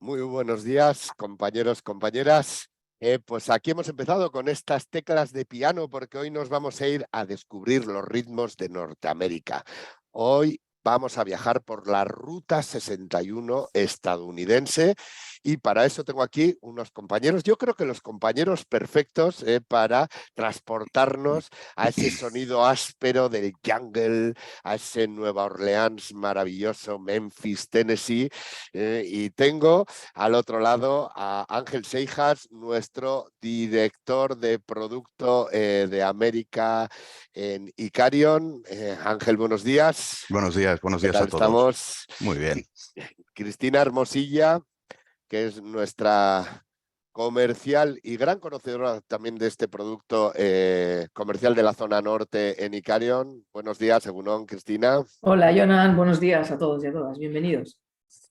Muy buenos días, compañeros, compañeras. Pues aquí hemos empezado con estas teclas de piano porque hoy nos vamos a ir a descubrir los ritmos de Norteamérica. Hoy vamos a viajar por la Ruta 61 estadounidense y para eso tengo aquí unos compañeros, yo creo que los compañeros perfectos para transportarnos a ese sonido áspero del jungle, a ese Nueva Orleans maravilloso, Memphis, Tennessee, y tengo al otro lado a Ángel Seijas, nuestro director de producto de América en Icarion. Ángel, buenos días. Buenos ¿Qué días tal a todos. estamos? Muy bien. Cristina Hermosilla, que es nuestra comercial y gran conocedora también de este producto comercial de la zona norte en Icarion. Buenos días, Egunon, Cristina. Hola, Jonan, buenos días a todos y a todas, bienvenidos.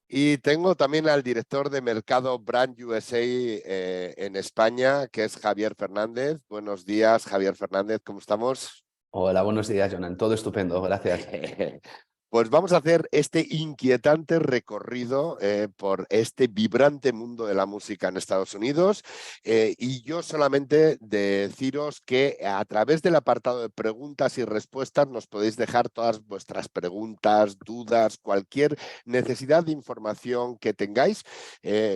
Y tengo también al director de mercado Brand USA en España, que es Javier Fernández. Buenos días, Javier Fernández, ¿cómo estamos? Hola, buenos días, Jonan. Todo estupendo, gracias. Pues vamos a hacer este inquietante recorrido por este vibrante mundo de la música en Estados Unidos y yo solamente deciros que a través del apartado de preguntas y respuestas nos podéis dejar todas vuestras preguntas, dudas, cualquier necesidad de información que tengáis.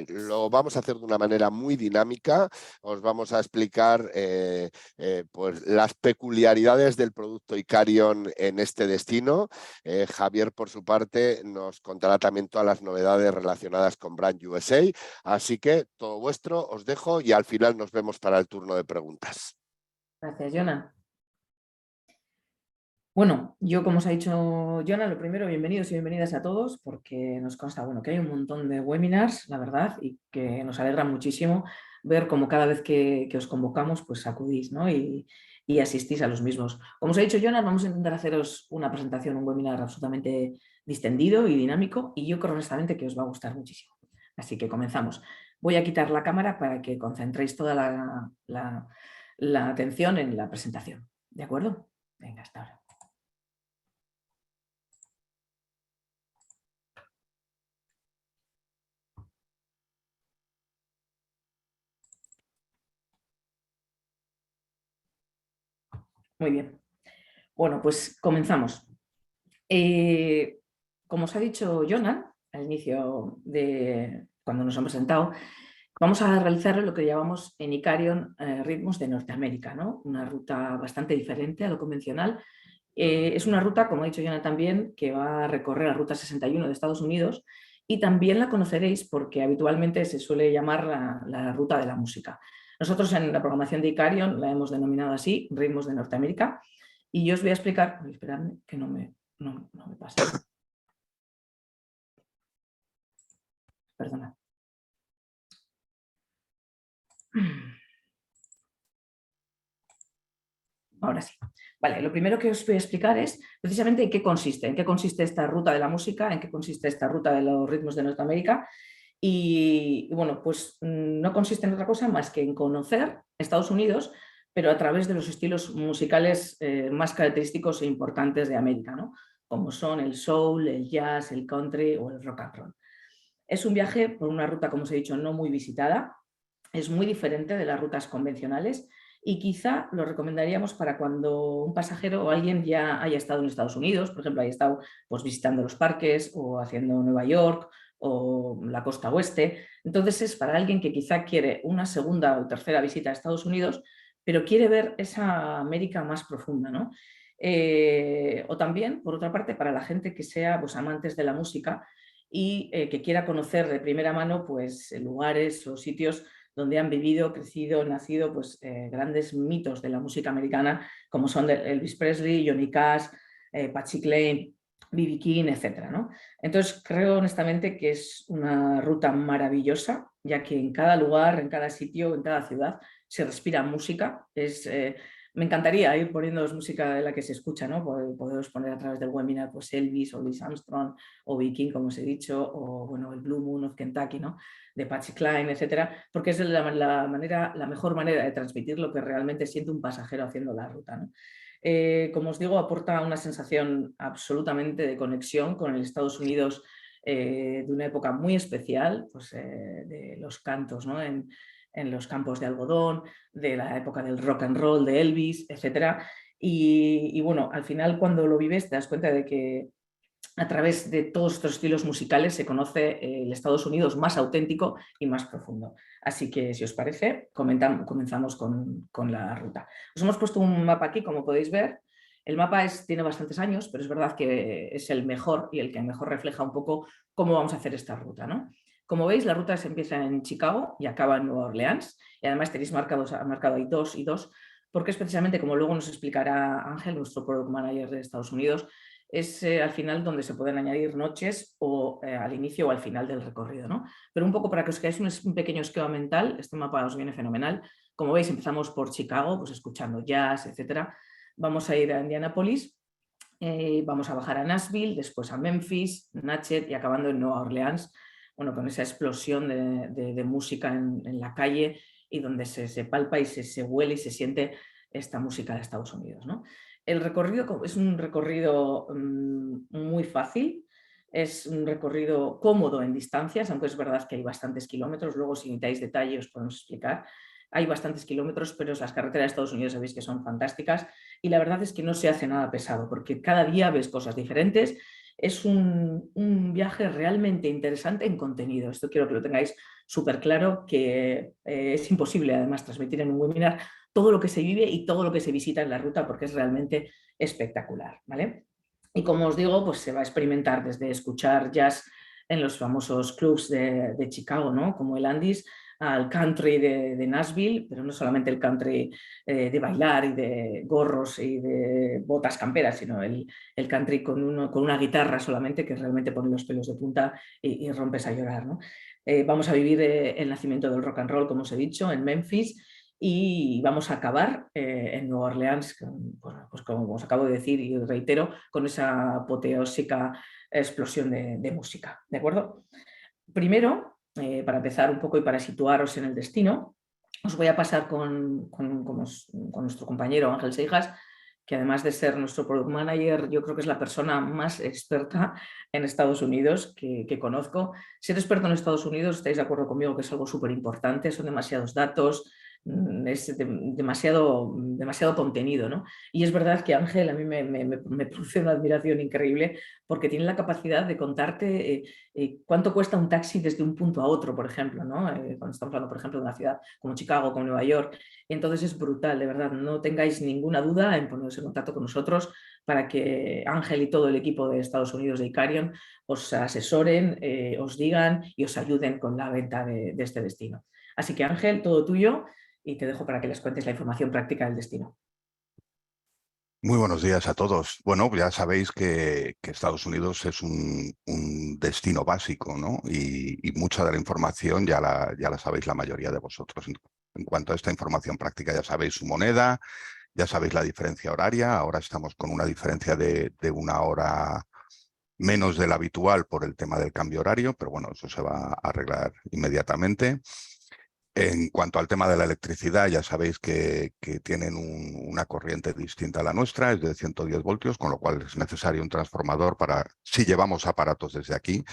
Lo vamos a hacer de una manera muy dinámica, os vamos a explicar pues las peculiaridades del producto Icarion en este destino. Javier, por su parte, nos contará también todas las novedades relacionadas con Brand USA. Así que todo vuestro, os dejo y al final nos vemos para el turno de preguntas. Gracias, Jonan. Bueno, yo como os ha dicho Jonan, lo primero, bienvenidos y bienvenidas a todos, porque nos consta que hay un montón de webinars, la verdad, y que nos alegra muchísimo ver cómo cada vez que os convocamos, pues acudís, ¿no? y asistís a los mismos. Como os ha dicho Jonan, vamos a intentar haceros una presentación, un webinar absolutamente distendido y dinámico, y yo creo honestamente que os va a gustar muchísimo. Así que comenzamos. Voy a quitar la cámara para que concentréis toda la atención en la presentación. ¿De acuerdo? Venga, hasta ahora. Muy bien. Bueno, pues comenzamos. Como os ha dicho Jonan al inicio de cuando nos han presentado, vamos a realizar lo que llamamos en Icarion ritmos de Norteamérica, ¿no? Una ruta bastante diferente a lo convencional. Es una ruta, como ha dicho Jonan también, que va a recorrer la Ruta 61 de Estados Unidos y también la conoceréis porque habitualmente se suele llamar la ruta de la música. Nosotros en la programación de Icarion la hemos denominado así, ritmos de Norteamérica, y yo os voy a explicar, esperadme que no me pasa. Perdona. Ahora sí. Vale, lo primero que os voy a explicar es precisamente en qué consiste esta ruta de la música, en qué consiste esta ruta de los ritmos de Norteamérica. Y bueno, pues no consiste en otra cosa más que en conocer Estados Unidos, pero a través de los estilos musicales más característicos e importantes de América, ¿no? Como son el soul, el jazz, el country o el rock and roll. Es un viaje por una ruta, como os he dicho, no muy visitada, es muy diferente de las rutas convencionales y quizá lo recomendaríamos para cuando un pasajero o alguien ya haya estado en Estados Unidos, por ejemplo, haya estado pues, visitando los parques o haciendo Nueva York o la costa oeste. Entonces es para alguien que quizá quiere una segunda o tercera visita a Estados Unidos, pero quiere ver esa América más profunda, ¿no? O también, por otra parte, para la gente que sea pues, amantes de la música y que quiera conocer de primera mano pues, lugares o sitios donde han vivido, crecido, nacido pues, grandes mitos de la música americana, como son Elvis Presley, Johnny Cash, Patsy Cline, B.B. King, etc., ¿no? Entonces creo honestamente que es una ruta maravillosa, ya que en cada lugar, en cada sitio, en cada ciudad se respira música. Me encantaría ir poniéndoos música de la que se escucha, ¿no? Poderos poner a través del webinar pues Elvis o Louis Armstrong o B.B. King, como os he dicho, o bueno, el Blue Moon of Kentucky, ¿no? De Patsy Cline, etcétera, porque es la mejor manera de transmitir lo que realmente siente un pasajero haciendo la ruta, ¿no? Como os digo, aporta una sensación absolutamente de conexión con el Estados Unidos de una época muy especial, pues, de los cantos, ¿no? En los campos de algodón, de la época del rock and roll, de Elvis, etc. Y bueno, al final cuando lo vives te das cuenta de que a través de todos estos estilos musicales se conoce el Estados Unidos más auténtico y más profundo. Así que, si os parece, comenzamos con la ruta. Os hemos puesto un mapa aquí, como podéis ver. El mapa tiene bastantes años, pero es verdad que es el mejor y el que mejor refleja un poco cómo vamos a hacer esta ruta, ¿no? Como veis, la ruta se empieza en Chicago y acaba en Nueva Orleans. Y además tenéis marcado ahí 2 y 2, porque es precisamente, como luego nos explicará Ángel, nuestro Product Manager de Estados Unidos, es al final donde se pueden añadir noches o al inicio o al final del recorrido, ¿no? Pero un poco para que os quedáis un pequeño esquema mental, este mapa os viene fenomenal. Como veis, empezamos por Chicago, pues escuchando jazz, etcétera. Vamos a ir a Indianápolis, vamos a bajar a Nashville, después a Memphis, Natchez y acabando en Nueva Orleans, bueno, con esa explosión de música en la calle y donde se palpa y se huele y se siente esta música de Estados Unidos, ¿no? El recorrido es un recorrido muy fácil, es un recorrido cómodo en distancias, aunque es verdad que hay bastantes kilómetros, luego si necesitáis detalle os podemos explicar. Hay bastantes kilómetros, pero las carreteras de Estados Unidos sabéis que son fantásticas y la verdad es que no se hace nada pesado porque cada día ves cosas diferentes. Es un viaje realmente interesante en contenido. Esto quiero que lo tengáis súper claro, que es imposible además transmitir en un webinar todo lo que se vive y todo lo que se visita en la ruta porque es realmente espectacular, ¿vale? Y como os digo, pues se va a experimentar desde escuchar jazz en los famosos clubs de Chicago, ¿no? Como el Andy's, al country de Nashville, pero no solamente el country de bailar y de gorros y de botas camperas, sino el country con una guitarra solamente que realmente pone los pelos de punta y rompes a llorar, ¿no? Vamos a vivir el nacimiento del rock and roll, como os he dicho, en Memphis, y vamos a acabar en Nueva Orleans, bueno, pues como os acabo de decir y reitero, con esa apoteósica explosión de música, ¿de acuerdo? Primero, para empezar un poco y para situaros en el destino, os voy a pasar con nuestro compañero Ángel Seijas, que además de ser nuestro Product Manager, yo creo que es la persona más experta en Estados Unidos que conozco. Ser experto en Estados Unidos, estáis de acuerdo conmigo que es algo súper importante, son demasiados datos, es demasiado contenido, ¿no? Y es verdad que Ángel a mí me produce una admiración increíble porque tiene la capacidad de contarte cuánto cuesta un taxi desde un punto a otro, por ejemplo, ¿no? Cuando estamos hablando, por ejemplo, de una ciudad como Chicago, como Nueva York. Entonces es brutal, de verdad, no tengáis ninguna duda en poneros en contacto con nosotros para que Ángel y todo el equipo de Estados Unidos de Icarion os asesoren, os digan y os ayuden con la venta de este destino. Así que Ángel, todo tuyo y te dejo para que les cuentes la información práctica del destino. Muy buenos días a todos. Bueno, ya sabéis que Estados Unidos es un destino básico, ¿no? Y mucha de la información ya la sabéis la mayoría de vosotros. En cuanto a esta información práctica, ya sabéis su moneda, ya sabéis la diferencia horaria. Ahora estamos con una diferencia de 1 hora menos de la habitual por el tema del cambio horario, pero bueno, eso se va a arreglar inmediatamente. En cuanto al tema de la electricidad, ya sabéis que tienen una corriente distinta a la nuestra, es de 110 voltios, con lo cual es necesario un transformador para si llevamos aparatos desde aquí.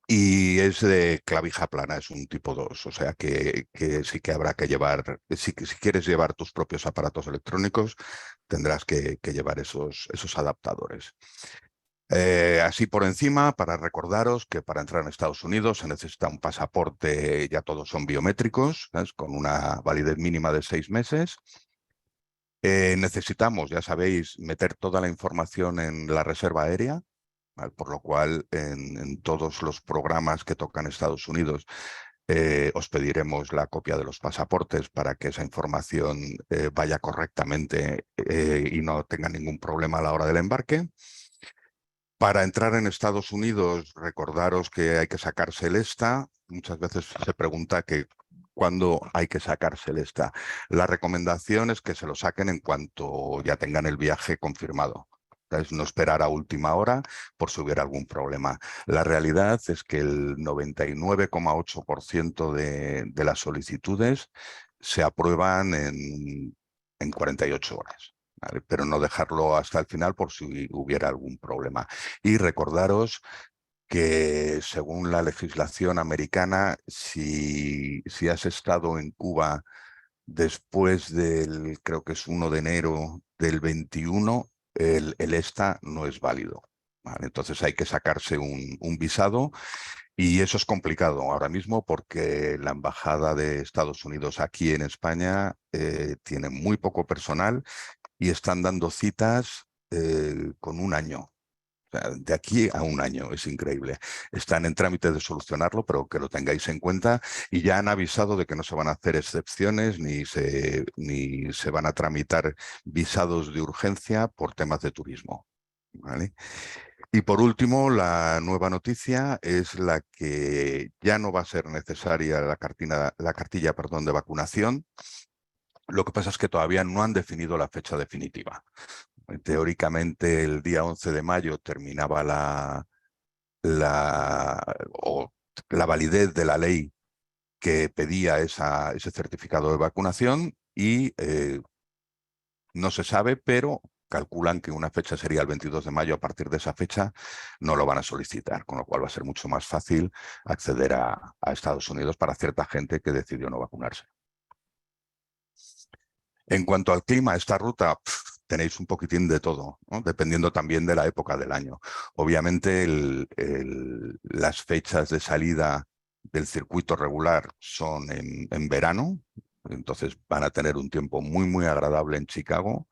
Y es de clavija plana, es un tipo 2, o sea que sí que habrá que llevar, si quieres llevar tus propios aparatos electrónicos, tendrás que llevar esos adaptadores. Así por encima, para recordaros que para entrar en Estados Unidos se necesita un pasaporte, ya todos son biométricos, ¿sabes? Con una validez mínima de 6 meses. Necesitamos, ya sabéis, meter toda la información en la reserva aérea, ¿vale? Por lo cual en todos los programas que tocan Estados Unidos os pediremos la copia de los pasaportes para que esa información vaya correctamente y no tenga ningún problema a la hora del embarque. Para entrar en Estados Unidos, recordaros que hay que sacarse el ESTA. Muchas veces se pregunta que cuándo hay que sacarse el ESTA. La recomendación es que se lo saquen en cuanto ya tengan el viaje confirmado. ¿Sabes? No esperar a última hora por si hubiera algún problema. La realidad es que el 99,8% de las solicitudes se aprueban en 48 horas. ¿vale? Pero no dejarlo hasta el final por si hubiera algún problema. Y recordaros que según la legislación americana, si has estado en Cuba después del, creo que es 1 de enero del 21, el ESTA no es válido. ¿Vale? Entonces hay que sacarse un visado y eso es complicado ahora mismo porque la Embajada de Estados Unidos aquí en España tiene muy poco personal y están dando citas con un año. O sea, de aquí a un año, es increíble. Están en trámite de solucionarlo, pero que lo tengáis en cuenta y ya han avisado de que no se van a hacer excepciones ni se van a tramitar visados de urgencia por temas de turismo. ¿Vale? Y por último, la nueva noticia es la que ya no va a ser necesaria la cartilla, perdón, de vacunación. Lo que pasa es que todavía no han definido la fecha definitiva. Teóricamente, el día 11 de mayo terminaba la validez de la ley que pedía ese certificado de vacunación y no se sabe, pero calculan que una fecha sería el 22 de mayo. A partir de esa fecha no lo van a solicitar, con lo cual va a ser mucho más fácil acceder a Estados Unidos para cierta gente que decidió no vacunarse. En cuanto al clima, esta ruta tenéis un poquitín de todo, ¿no? Dependiendo también de la época del año. Obviamente las fechas de salida del circuito regular son en verano, entonces van a tener un tiempo muy, muy agradable en Chicago.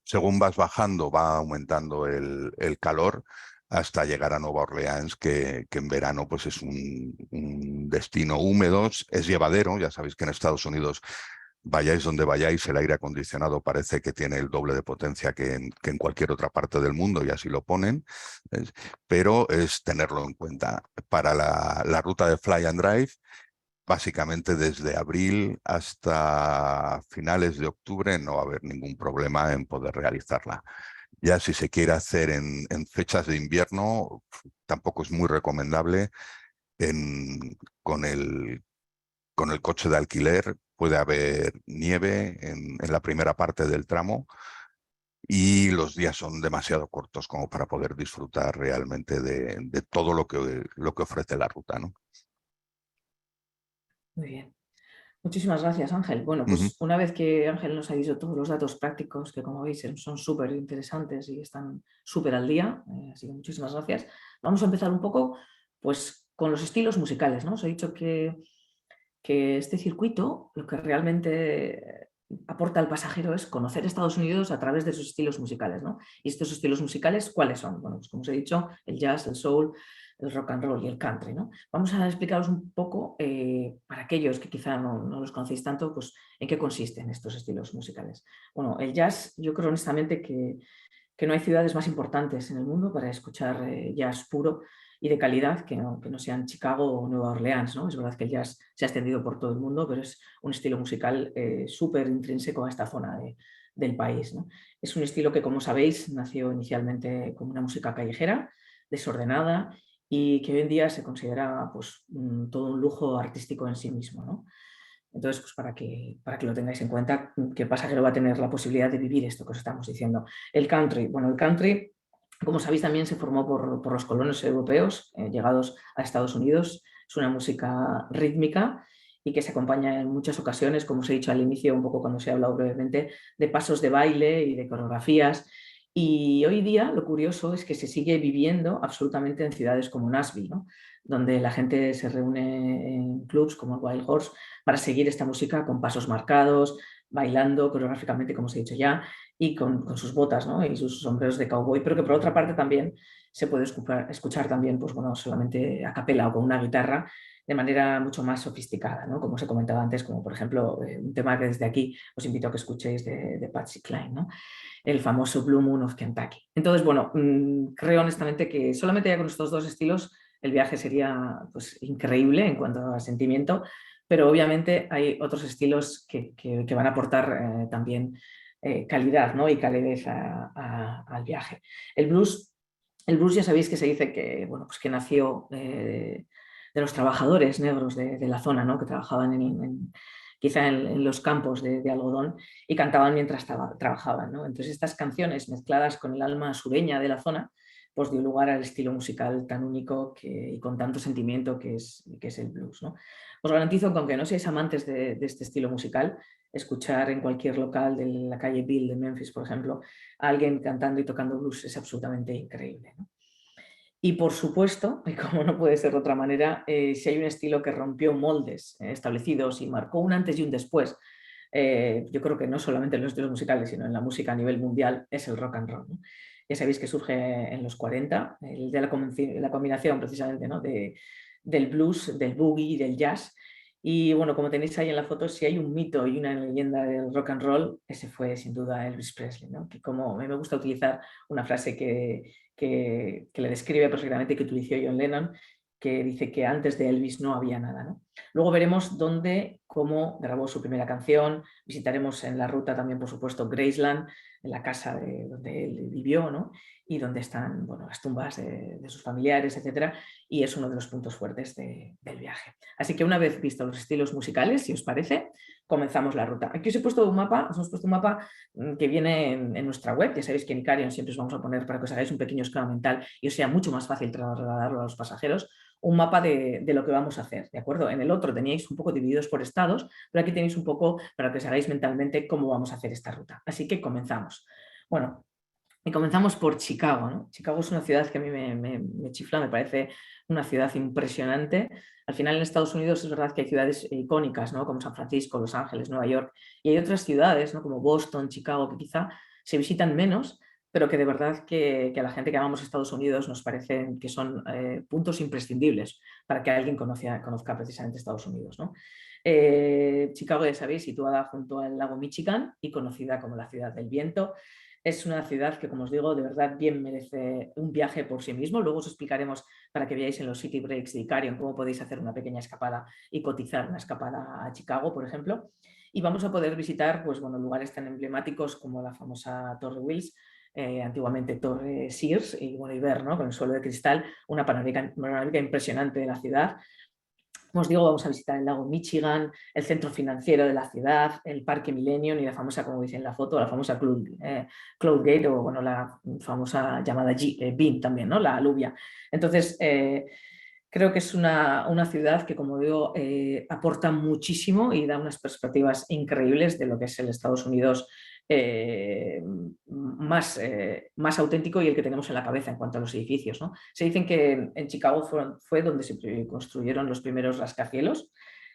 Según vas bajando, va aumentando el calor hasta llegar a Nueva Orleans, que en verano pues es un destino húmedo, es llevadero. Ya sabéis que en Estados Unidos, vayáis donde vayáis, el aire acondicionado parece que tiene el doble de potencia que en cualquier otra parte del mundo, y así lo ponen, pero es tenerlo en cuenta. Para la ruta de Fly and Drive, básicamente desde abril hasta finales de octubre no va a haber ningún problema en poder realizarla. Ya si se quiere hacer en fechas de invierno, tampoco es muy recomendable. Con el coche de alquiler puede haber nieve en la primera parte del tramo y los días son demasiado cortos como para poder disfrutar realmente de todo lo que ofrece la ruta, ¿no? Muy bien. Muchísimas gracias, Ángel. Bueno, Ujú. pues una vez que Ángel nos ha dicho todos los datos prácticos, que como veis son súper interesantes y están súper al día, así que muchísimas gracias. Vamos a empezar un poco pues, con los estilos musicales, ¿no? Os he dicho que este circuito lo que realmente aporta al pasajero es conocer Estados Unidos a través de sus estilos musicales, ¿no? Y estos estilos musicales, ¿cuáles son? Bueno, pues como os he dicho, el jazz, el soul, el rock and roll y el country, ¿no? Vamos a explicaros un poco, para aquellos que quizá no los conocéis tanto, pues en qué consisten estos estilos musicales. Bueno, el jazz, yo creo honestamente que no hay ciudades más importantes en el mundo para escuchar jazz puro y de calidad que no sean Chicago o Nueva Orleans, ¿no? Es verdad que el jazz se ha extendido por todo el mundo, pero es un estilo musical súper intrínseco a esta zona del país, ¿no? Es un estilo que, como sabéis, nació inicialmente como una música callejera, desordenada, y que hoy en día se considera pues, todo un lujo artístico en sí mismo, ¿no? Entonces, pues para que lo tengáis en cuenta, que el pasajero va a tener la posibilidad de vivir esto que os estamos diciendo. El country, bueno, el country, como sabéis, también se formó por los colonos europeos llegados a Estados Unidos. Es una música rítmica y que se acompaña en muchas ocasiones, como os he dicho al inicio, un poco cuando se ha hablado brevemente, de pasos de baile y de coreografías. Y hoy día lo curioso es que se sigue viviendo absolutamente en ciudades como Nashville, ¿no? Donde la gente se reúne en clubs como el Wild Horse para seguir esta música con pasos marcados, bailando coreográficamente, como os he dicho ya, y con sus botas, ¿no? Y sus sombreros de cowboy, pero que por otra parte también se puede escuchar también, pues bueno, solamente a capela o con una guitarra de manera mucho más sofisticada, ¿no? Como os he comentado antes, como por ejemplo un tema que desde aquí os invito a que escuchéis de Patsy Cline, ¿no? El famoso Blue Moon of Kentucky. Entonces, bueno, creo honestamente que solamente ya con estos dos estilos el viaje sería pues, increíble en cuanto a sentimiento, pero obviamente hay otros estilos que van a aportar también calidad, ¿no? Y calidez al viaje. El blues ya sabéis que se dice que, bueno, pues que nació de los trabajadores negros de la zona, ¿no? Que trabajaban quizá en los campos de algodón, y cantaban mientras trabajaban, ¿no? Entonces estas canciones mezcladas con el alma sureña de la zona pues dio lugar al estilo musical tan único y con tanto sentimiento que es el blues, ¿no? Os garantizo que aunque no seáis amantes de este estilo musical, escuchar en cualquier local de la calle Bill de Memphis, por ejemplo, a alguien cantando y tocando blues es absolutamente increíble, ¿no? Y por supuesto, y como no puede ser de otra manera, si hay un estilo que rompió moldes establecidos y marcó un antes y un después, yo creo que no solamente en los estilos musicales, sino en la música a nivel mundial, es el rock and roll, ¿no? Ya sabéis que surge en los 40, de la combinación precisamente, ¿no? Del blues, del boogie y del jazz. Y bueno, como tenéis ahí en la foto, si hay un mito y una leyenda del rock and roll, ese fue sin duda Elvis Presley, ¿no? Que como a mí me gusta utilizar una frase que le describe perfectamente, que utilizó John Lennon, que dice que antes de Elvis no había nada, ¿no? Luego veremos cómo grabó su primera canción, visitaremos en la ruta también, por supuesto, Graceland, en la casa donde él vivió, ¿no? Y donde están, bueno, las tumbas de sus familiares, etcétera, y es uno de los puntos fuertes del viaje. Así que una vez visto los estilos musicales, si os parece, comenzamos la ruta. Aquí os he puesto un mapa, que viene en nuestra web. Ya sabéis que en Icarium siempre os vamos a poner, para que os hagáis un pequeño esquema mental y os sea mucho más fácil trasladarlo a los pasajeros, un mapa de lo que vamos a hacer, ¿de acuerdo? En el otro teníais un poco divididos por estados, pero aquí tenéis un poco para que os hagáis mentalmente cómo vamos a hacer esta ruta. Así que comenzamos. Bueno, y comenzamos por Chicago, ¿no? Chicago es una ciudad que a mí me chifla, me parece una ciudad impresionante. Al final en Estados Unidos es verdad que hay ciudades icónicas, ¿no? Como San Francisco, Los Ángeles, Nueva York, y hay otras ciudades, ¿no? Como Boston, Chicago, que quizá se visitan menos, pero que de verdad que a la gente que amamos Estados Unidos nos parecen que son puntos imprescindibles para que alguien conozca precisamente Estados Unidos, ¿no? Chicago, ya sabéis, situada junto al lago Michigan y conocida como la ciudad del viento. Es una ciudad que, como os digo, de verdad bien merece un viaje por sí mismo. Luego os explicaremos, para que veáis en los City Breaks de Icarium, cómo podéis hacer una pequeña escapada y cotizar una escapada a Chicago, por ejemplo. Y vamos a poder visitar, pues, bueno, lugares tan emblemáticos como la famosa Torre Wills, antiguamente Torre Sears, y, bueno, y ver, ¿no? Con el suelo de cristal, una panorámica impresionante de la ciudad. Como os digo, vamos a visitar el lago Michigan, el centro financiero de la ciudad, el Parque Millennium y la famosa, como veis en la foto, la famosa Cloud Gate, o bueno, la famosa llamada Bean también, ¿no? La aluvia. Entonces, creo que es una ciudad que, como digo, aporta muchísimo y da unas perspectivas increíbles de lo que es el Estados Unidos más auténtico y el que tenemos en la cabeza en cuanto a los edificios, ¿no? Se dicen que en Chicago fue donde se construyeron los primeros rascacielos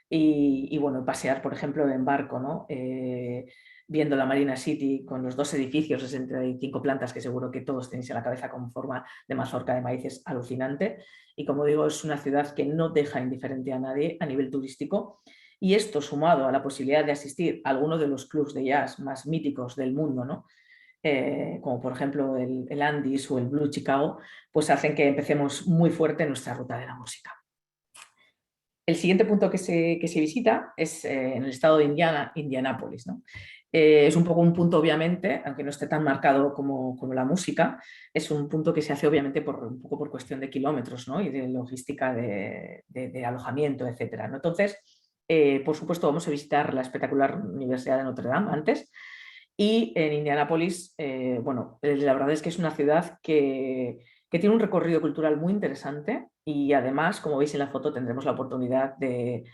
y bueno, pasear, por ejemplo, en barco, ¿no? Viendo la Marina City con los dos edificios de 65 plantas, que seguro que todos tenéis en la cabeza con forma de mazorca de maíz, es alucinante. Y como digo, es una ciudad que no deja indiferente a nadie a nivel turístico. Y esto, sumado a la posibilidad de asistir a alguno de los clubs de jazz más míticos del mundo, ¿no? Como por ejemplo el Andy's o el Blue Chicago, pues hacen que empecemos muy fuerte nuestra ruta de la música. El siguiente punto que se visita es en el estado de Indianápolis, ¿no? Es un poco un punto, obviamente, aunque no esté tan marcado como la música, es un punto que se hace obviamente un poco por cuestión de kilómetros, ¿no? Y de logística de alojamiento, etcétera, ¿no? Entonces, por supuesto, vamos a visitar la espectacular Universidad de Notre Dame antes. Y en Indianápolis, bueno, la verdad es que es una ciudad que tiene un recorrido cultural muy interesante y además, como veis en la foto, tendremos la oportunidad de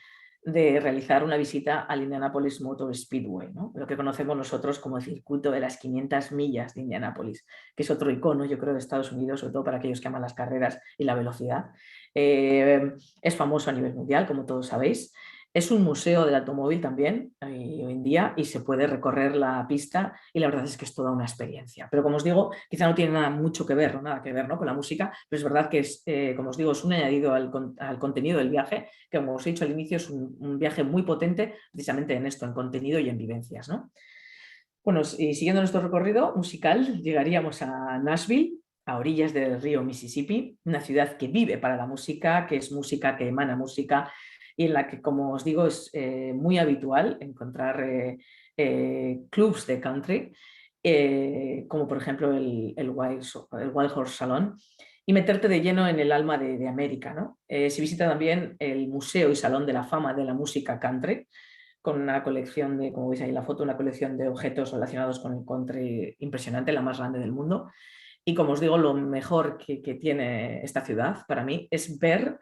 realizar una visita al Indianapolis Motor Speedway, ¿no? Lo que conocemos nosotros como el circuito de las 500 millas de Indianápolis, que es otro icono, yo creo, de Estados Unidos, sobre todo para aquellos que aman las carreras y la velocidad. Es famoso a nivel mundial, como todos sabéis. Es un museo del automóvil también hoy en día y se puede recorrer la pista y la verdad es que es toda una experiencia. Pero como os digo, quizá no tiene nada que ver, ¿no? Con la música, pero es verdad que es, como os digo, es un añadido al contenido del viaje, que como os he dicho al inicio es un viaje muy potente precisamente en esto, en contenido y en vivencias, ¿no? Bueno, y siguiendo nuestro recorrido musical, llegaríamos a Nashville, a orillas del río Mississippi, una ciudad que vive para la música, que es música, que emana música, y en la que, como os digo, es muy habitual encontrar clubs de country, como por ejemplo el Wild Horse Salon, y meterte de lleno en el alma de América, ¿no? Se visita también el Museo y Salón de la Fama de la Música Country, con una colección de, como veis ahí en la foto, una colección de objetos relacionados con el country impresionante, la más grande del mundo. Y como os digo, lo mejor que tiene esta ciudad para mí es ver,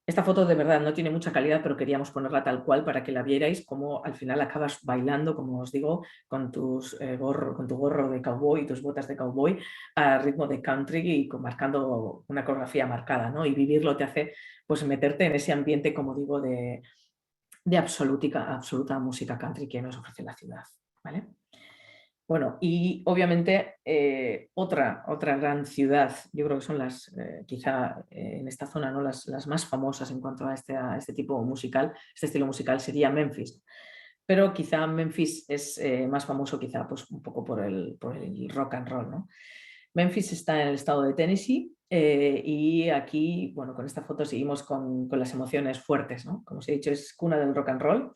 esta foto de verdad no tiene mucha calidad, pero queríamos ponerla tal cual para que la vierais, como al final acabas bailando, como os digo, con tu gorro de cowboy y tus botas de cowboy a ritmo de country y marcando una coreografía marcada, ¿no? Y vivirlo te hace pues meterte en ese ambiente, como digo, de absoluta música country que nos ofrece la ciudad, ¿vale? Bueno, y obviamente otra gran ciudad, yo creo que son quizá en esta zona, ¿no? las más famosas en cuanto a este tipo musical, este estilo musical sería Memphis. Pero quizá Memphis es más famoso quizá pues, un poco por el rock and roll, ¿no? Memphis está en el estado de Tennessee y aquí, bueno, con esta foto seguimos con las emociones fuertes, ¿no? Como os he dicho, es cuna del rock and roll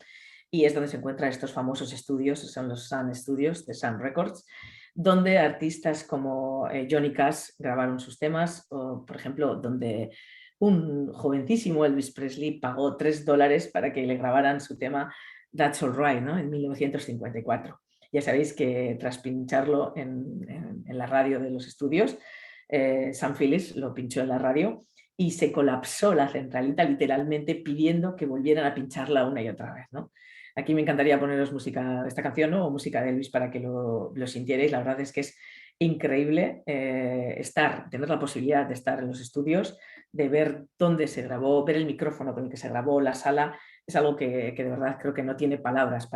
y es donde se encuentran estos famosos estudios, son los Sun Studios de Sun Records, donde artistas como Johnny Cash grabaron sus temas, o por ejemplo, donde un jovencísimo Elvis Presley pagó $3 para que le grabaran su tema That's All Right, ¿no? En 1954. Ya sabéis que tras pincharlo en la radio de los estudios, Sam Phillips lo pinchó en la radio y se colapsó la centralita literalmente pidiendo que volvieran a pincharla una y otra vez, ¿no? Aquí me encantaría poneros música de esta canción, ¿no? O música de Elvis para que lo sintierais. La verdad es que es increíble tener la posibilidad de estar en los estudios, de ver dónde se grabó, ver el micrófono con el que se grabó, la sala. Es algo que de verdad creo que no tiene palabras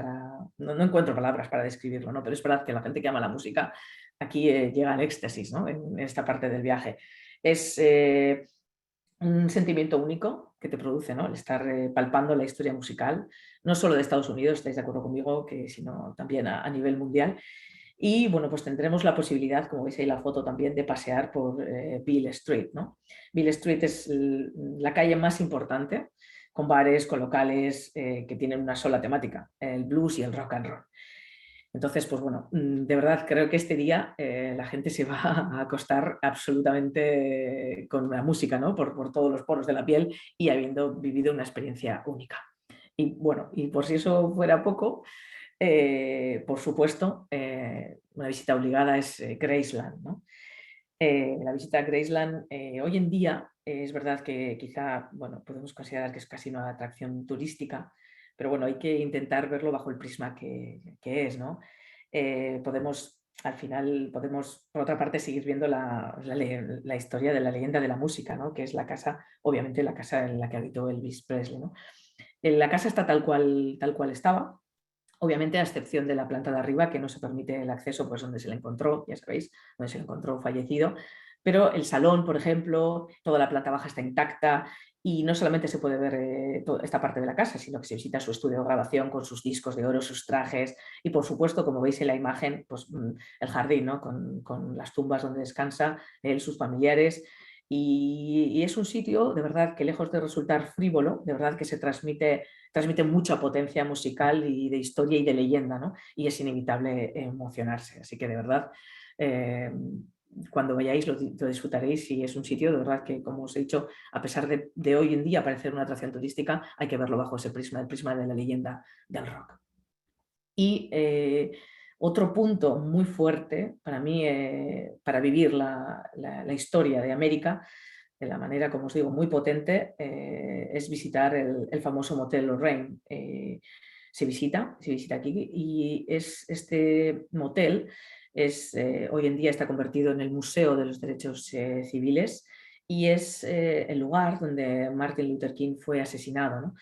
no encuentro palabras para describirlo, ¿no? Pero es verdad que la gente que ama la música aquí llega al éxtasis, ¿no? En esta parte del viaje. Es un sentimiento único que te produce, ¿no? El estar palpando la historia musical, no solo de Estados Unidos, estáis de acuerdo conmigo, sino también a nivel mundial. Y bueno, pues tendremos la posibilidad, como veis ahí la foto también, de pasear por Beale Street, ¿no? Beale Street es la calle más importante, con bares, con locales que tienen una sola temática, el blues y el rock and roll. Entonces, pues bueno, de verdad creo que este día la gente se va a acostar absolutamente con la música, ¿no? Por todos los poros de la piel y habiendo vivido una experiencia única. Y bueno, y por si eso fuera poco, por supuesto, una visita obligada es Graceland, ¿no? La visita a Graceland hoy en día es verdad que quizá, bueno, podemos considerar que es casi una atracción turística, pero bueno, hay que intentar verlo bajo el prisma que es, ¿no? Al final podemos, por otra parte, seguir viendo la historia de la leyenda de la música, ¿no? Que es la casa, obviamente la casa en la que habitó Elvis Presley, ¿no? La casa está tal cual estaba, obviamente a excepción de la planta de arriba, que no se permite el acceso, pues donde se le encontró, ya sabéis, donde se le encontró fallecido, pero el salón, por ejemplo, toda la planta baja está intacta y no solamente se puede ver esta parte de la casa, sino que se visita su estudio de grabación con sus discos de oro, sus trajes y, por supuesto, como veis en la imagen, pues el jardín, ¿no? con las tumbas donde descansa él, sus familiares. Y es un sitio, de verdad, que lejos de resultar frívolo, de verdad que se transmite mucha potencia musical y de historia y de leyenda, ¿no? Y es inevitable emocionarse. Así que de verdad, cuando vayáis lo disfrutaréis y es un sitio de verdad que, como os he dicho, a pesar de hoy en día parecer una atracción turística, hay que verlo bajo ese prisma, el prisma de la leyenda del rock. Y otro punto muy fuerte para mí, para vivir la historia de América, de la manera, como os digo, muy potente, es visitar el famoso Motel Lorraine. Se visita aquí y este motel hoy en día está convertido en el Museo de los Derechos Civiles y es el lugar donde Martin Luther King fue asesinado, ¿no?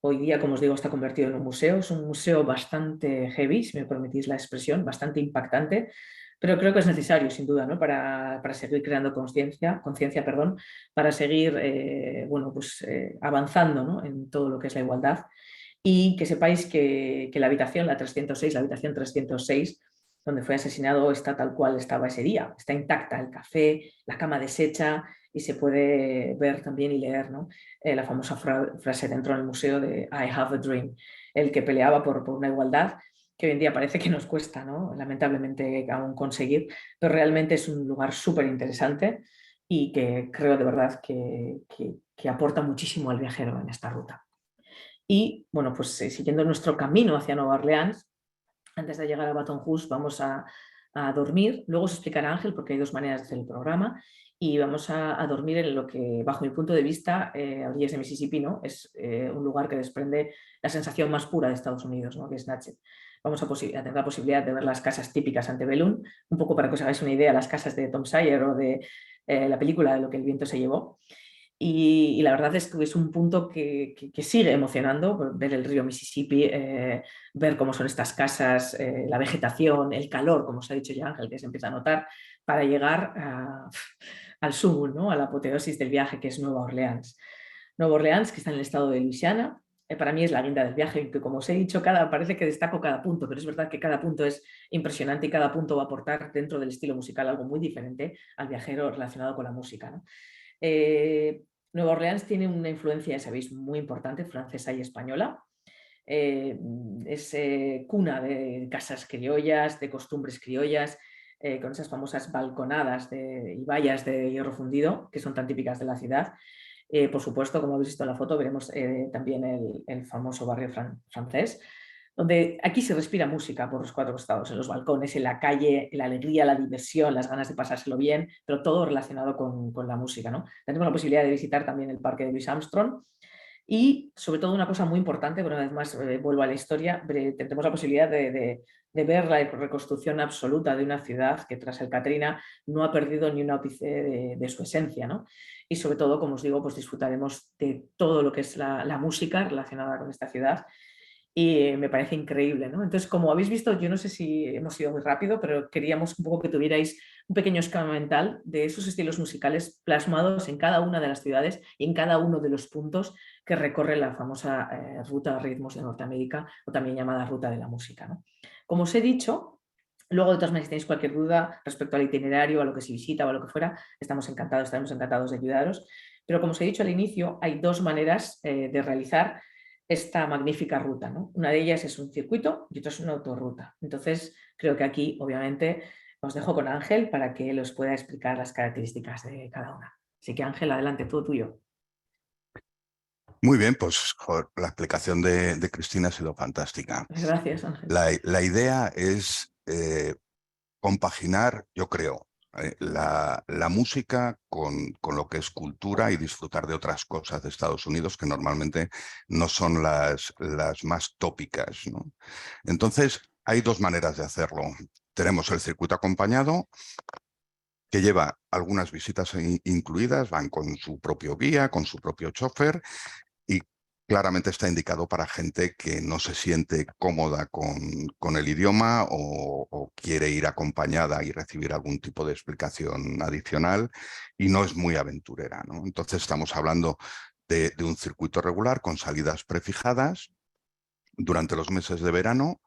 Hoy día, como os digo, está convertido en un museo. Es un museo bastante heavy, si me permitís la expresión, bastante impactante, pero creo que es necesario, sin duda, ¿no? para seguir creando conciencia, para seguir bueno, pues, avanzando, ¿no? en todo lo que es la igualdad. Y que sepáis que la habitación, la habitación 306, donde fue asesinado, está tal cual estaba ese día. Está intacta el café, la cama deshecha y se puede ver también y leer, ¿no? La famosa frase dentro del museo de I have a dream, el que peleaba por una igualdad que hoy en día parece que nos cuesta, ¿no? Lamentablemente aún conseguir, pero realmente es un lugar súper interesante y que creo de verdad que aporta muchísimo al viajero en esta ruta. Y bueno, pues siguiendo nuestro camino hacia Nueva Orleans, antes de llegar a Baton Rouge vamos a dormir, luego os explicará Ángel porque hay dos maneras de hacer el programa y vamos a dormir en lo que bajo mi punto de vista a orillas de Mississippi, ¿no? Es un lugar que desprende la sensación más pura de Estados Unidos, ¿no? Que es Natchez. Vamos a tener la posibilidad de ver las casas típicas antebellum, un poco para que os hagáis una idea, las casas de Tom Sawyer o de la película de lo que el viento se llevó. Y la verdad es que es un punto que sigue emocionando, ver el río Mississippi, ver cómo son estas casas, la vegetación, el calor, como os ha dicho ya Ángel, que se empieza a notar, para llegar al sumo, ¿no? A la apoteosis del viaje, que es Nueva Orleans. Nueva Orleans, que está en el estado de Luisiana, para mí es la guinda del viaje, que como os he dicho, parece que destaco cada punto, pero es verdad que cada punto es impresionante y cada punto va a aportar dentro del estilo musical algo muy diferente al viajero relacionado con la música, ¿no? Nueva Orleans tiene una influencia, ya sabéis, muy importante, francesa y española. Es cuna de casas criollas, de costumbres criollas, con esas famosas balconadas y vallas de hierro fundido que son tan típicas de la ciudad. Por supuesto, como habéis visto en la foto, veremos también el famoso barrio francés, donde aquí se respira música por los cuatro costados, en los balcones, en la calle, la alegría, la diversión, las ganas de pasárselo bien, pero todo relacionado con la música, ¿no? Tenemos la posibilidad de visitar también el parque de Louis Armstrong y, sobre todo, una cosa muy importante, una vez más vuelvo a la historia, tendremos la posibilidad de ver la reconstrucción absoluta de una ciudad que tras el Katrina no ha perdido ni un ápice de su esencia, ¿no? Y sobre todo, como os digo, pues disfrutaremos de todo lo que es la música relacionada con esta ciudad y me parece increíble, ¿no? Entonces, como habéis visto, yo no sé si hemos ido muy rápido, pero queríamos un poco que tuvierais un pequeño esquema mental de esos estilos musicales plasmados en cada una de las ciudades y en cada uno de los puntos que recorre la famosa ruta de ritmos de Norteamérica, o también llamada ruta de la música, ¿no? Como os he dicho, luego de todas maneras, si tenéis cualquier duda respecto al itinerario, a lo que se visita o a lo que fuera, estaremos encantados de ayudaros. Pero como os he dicho al inicio, hay dos maneras de realizar esta magnífica ruta, ¿no? Una de ellas es un circuito y otra es una autorruta. Entonces, creo que aquí, obviamente, os dejo con Ángel para que él os pueda explicar las características de cada una. Así que, Ángel, adelante, todo tuyo. Muy bien, pues joder, la explicación de Cristina ha sido fantástica. Gracias, Ángel. La idea es compaginar, yo creo, la música con lo que es cultura y disfrutar de otras cosas de Estados Unidos que normalmente no son las más tópicas, ¿no? Entonces, hay dos maneras de hacerlo. Tenemos el circuito acompañado, que lleva algunas visitas incluidas, van con su propio guía, con su propio chofer, y claramente está indicado para gente que no se siente cómoda con el idioma o quiere ir acompañada y recibir algún tipo de explicación adicional y no es muy aventurera, ¿no? Entonces estamos hablando de un circuito regular con salidas prefijadas durante los meses de verano.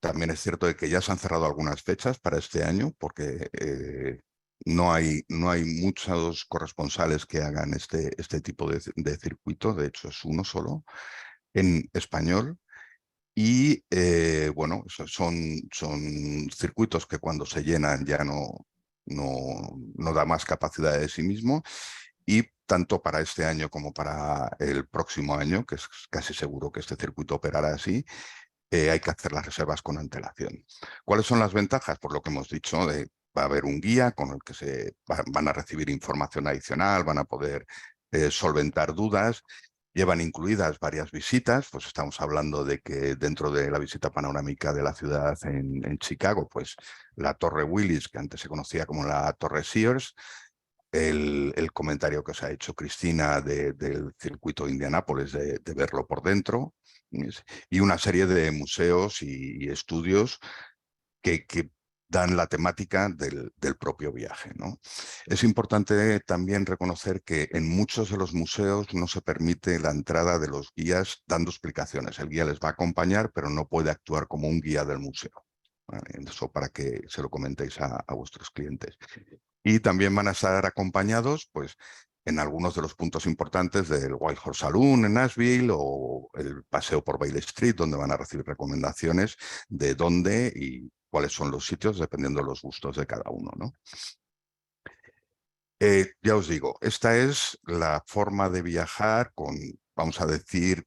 También es cierto de que ya se han cerrado algunas fechas para este año porque no hay muchos corresponsales que hagan este tipo de circuito, de hecho es uno solo, en español. Y bueno, son circuitos que cuando se llenan ya no da más capacidad de sí mismo. Y tanto para este año como para el próximo año, que es casi seguro que este circuito operará así, hay que hacer las reservas con antelación. ¿Cuáles son las ventajas? Por lo que hemos dicho, va a haber un guía con el que van a recibir información adicional, van a poder solventar dudas. Llevan incluidas varias visitas, pues estamos hablando de que dentro de la visita panorámica de la ciudad en Chicago, pues la Torre Willis, que antes se conocía como la Torre Sears, el comentario que os ha hecho Cristina del circuito de Indianápolis, de verlo por dentro, y una serie de museos y estudios que dan la temática del propio viaje, ¿no? Es importante también reconocer que en muchos de los museos no se permite la entrada de los guías dando explicaciones. El guía les va a acompañar, pero no puede actuar como un guía del museo. ¿Vale? Eso para que se lo comentéis a vuestros clientes. Y también van a estar acompañados, pues, en algunos de los puntos importantes del White Horse Saloon en Nashville o el paseo por Bailey Street, donde van a recibir recomendaciones de dónde y cuáles son los sitios, dependiendo de los gustos de cada uno, ¿no? Ya os digo, esta es la forma de viajar con, vamos a decir,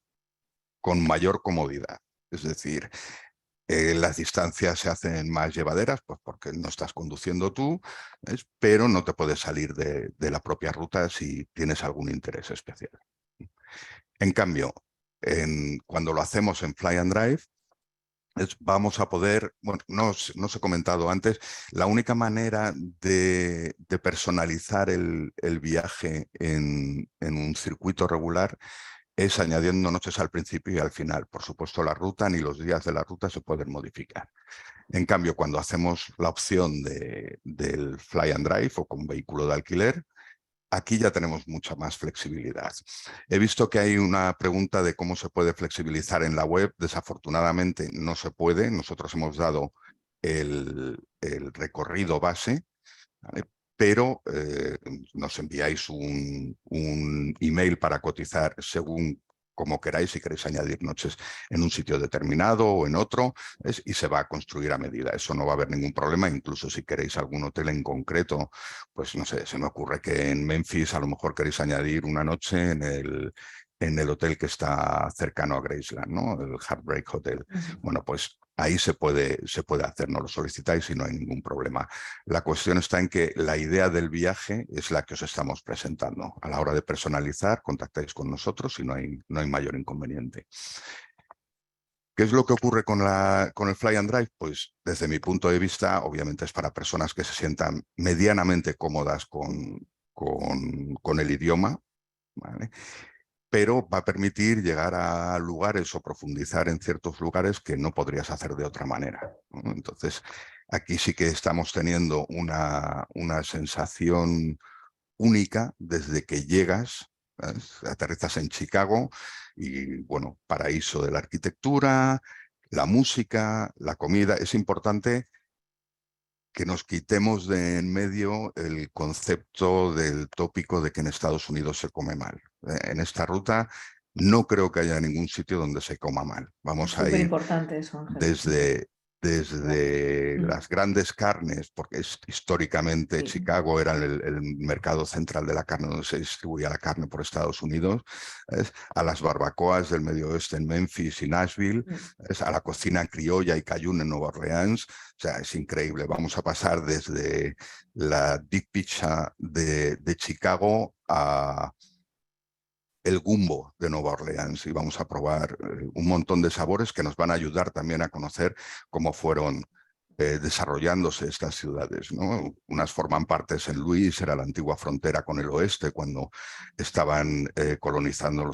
con mayor comodidad. Es decir, las distancias se hacen más llevaderas, pues porque no estás conduciendo tú, ¿ves? Pero no te puedes salir de la propia ruta si tienes algún interés especial. En cambio, cuando lo hacemos en Fly and Drive, vamos a poder, bueno, no os he comentado antes, la única manera de personalizar el viaje en un circuito regular es añadiendo noches al principio y al final. Por supuesto, la ruta ni los días de la ruta se pueden modificar. En cambio, cuando hacemos la opción del Fly and Drive o con vehículo de alquiler, aquí ya tenemos mucha más flexibilidad. He visto que hay una pregunta de cómo se puede flexibilizar en la web. Desafortunadamente no se puede. Nosotros hemos dado el recorrido base, ¿vale? Pero nos enviáis un email para cotizar según como queráis, si queréis añadir noches en un sitio determinado o en otro, ¿ves? Y se va a construir a medida. Eso no va a haber ningún problema. Incluso si queréis algún hotel en concreto, pues no sé, se me ocurre que en Memphis a lo mejor queréis añadir una noche en el hotel que está cercano a Graceland, ¿no? El Heartbreak Hotel. Bueno, pues ahí se puede hacer, no lo solicitáis y no hay ningún problema. La cuestión está en que la idea del viaje es la que os estamos presentando. A la hora de personalizar, contactáis con nosotros y no hay mayor inconveniente. ¿Qué es lo que ocurre con el Fly and Drive? Pues desde mi punto de vista, obviamente es para personas que se sientan medianamente cómodas con el idioma, ¿vale? Pero va a permitir llegar a lugares o profundizar en ciertos lugares que no podrías hacer de otra manera, ¿no? Entonces, aquí sí que estamos teniendo una sensación única desde que llegas, ¿sabes? Aterrizas en Chicago y, bueno, paraíso de la arquitectura, la música, la comida. Es importante que nos quitemos de en medio el concepto del tópico de que en Estados Unidos se come mal. En esta ruta no creo que haya ningún sitio donde se coma mal. Vamos a Súper ir importante eso, Ángel. desde las grandes carnes, porque históricamente Sí. Chicago era el mercado central de la carne, donde se distribuía la carne por Estados Unidos, a las barbacoas del Medio Oeste en Memphis y Nashville, a la cocina criolla y cajún en Nueva Orleans. O sea, es increíble. Vamos a pasar desde la deep pizza de Chicago a el gumbo de Nueva Orleans y vamos a probar un montón de sabores que nos van a ayudar también a conocer cómo fueron desarrollándose estas ciudades, ¿no? Unas forman parte de St. Louis, era la antigua frontera con el oeste cuando estaban colonizando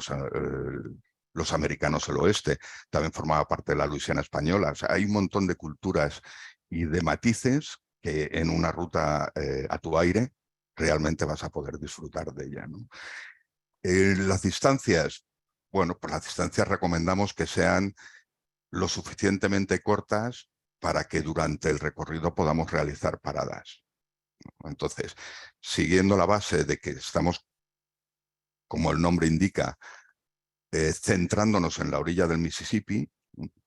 los americanos el oeste. También formaba parte de la Luisiana española. O sea, hay un montón de culturas y de matices que en una ruta a tu aire realmente vas a poder disfrutar de ella, ¿no? Las distancias, bueno, pues las distancias recomendamos que sean lo suficientemente cortas para que durante el recorrido podamos realizar paradas. Entonces, siguiendo la base de que estamos, como el nombre indica, centrándonos en la orilla del Mississippi,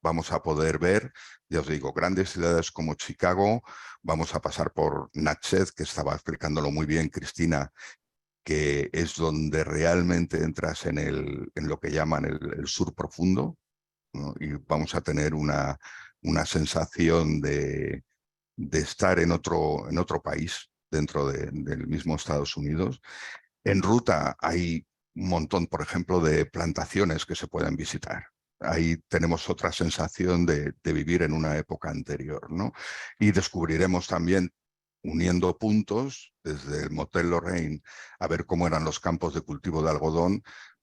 vamos a poder ver, ya os digo, grandes ciudades como Chicago, vamos a pasar por Natchez, que estaba explicándolo muy bien Cristina, que es donde realmente entras en lo que llaman el sur profundo, ¿no? Y vamos a tener una sensación de estar en otro país dentro del mismo Estados Unidos. En ruta hay un montón, por ejemplo, de plantaciones que se pueden visitar. Ahí tenemos otra sensación de vivir en una época anterior, ¿no? Y descubriremos también, uniendo puntos, desde el Motel Lorraine a ver cómo eran los campos de cultivo de algodón,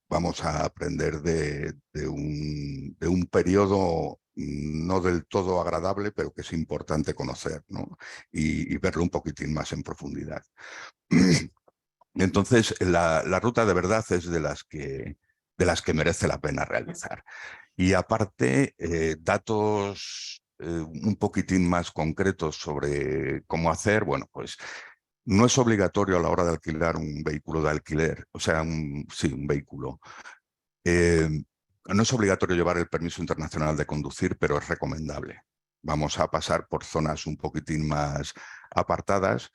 vamos a aprender de un periodo no del todo agradable, pero que es importante conocer, ¿no? Y verlo un poquitín más en profundidad. Entonces, la ruta de verdad es de las que merece la pena realizar. Y aparte, datos un poquitín más concretos sobre cómo hacer, bueno, pues no es obligatorio a la hora de alquilar un vehículo de alquiler, o sea, sí, un vehículo. No es obligatorio llevar el permiso internacional de conducir, pero es recomendable. Vamos a pasar por zonas un poquitín más apartadas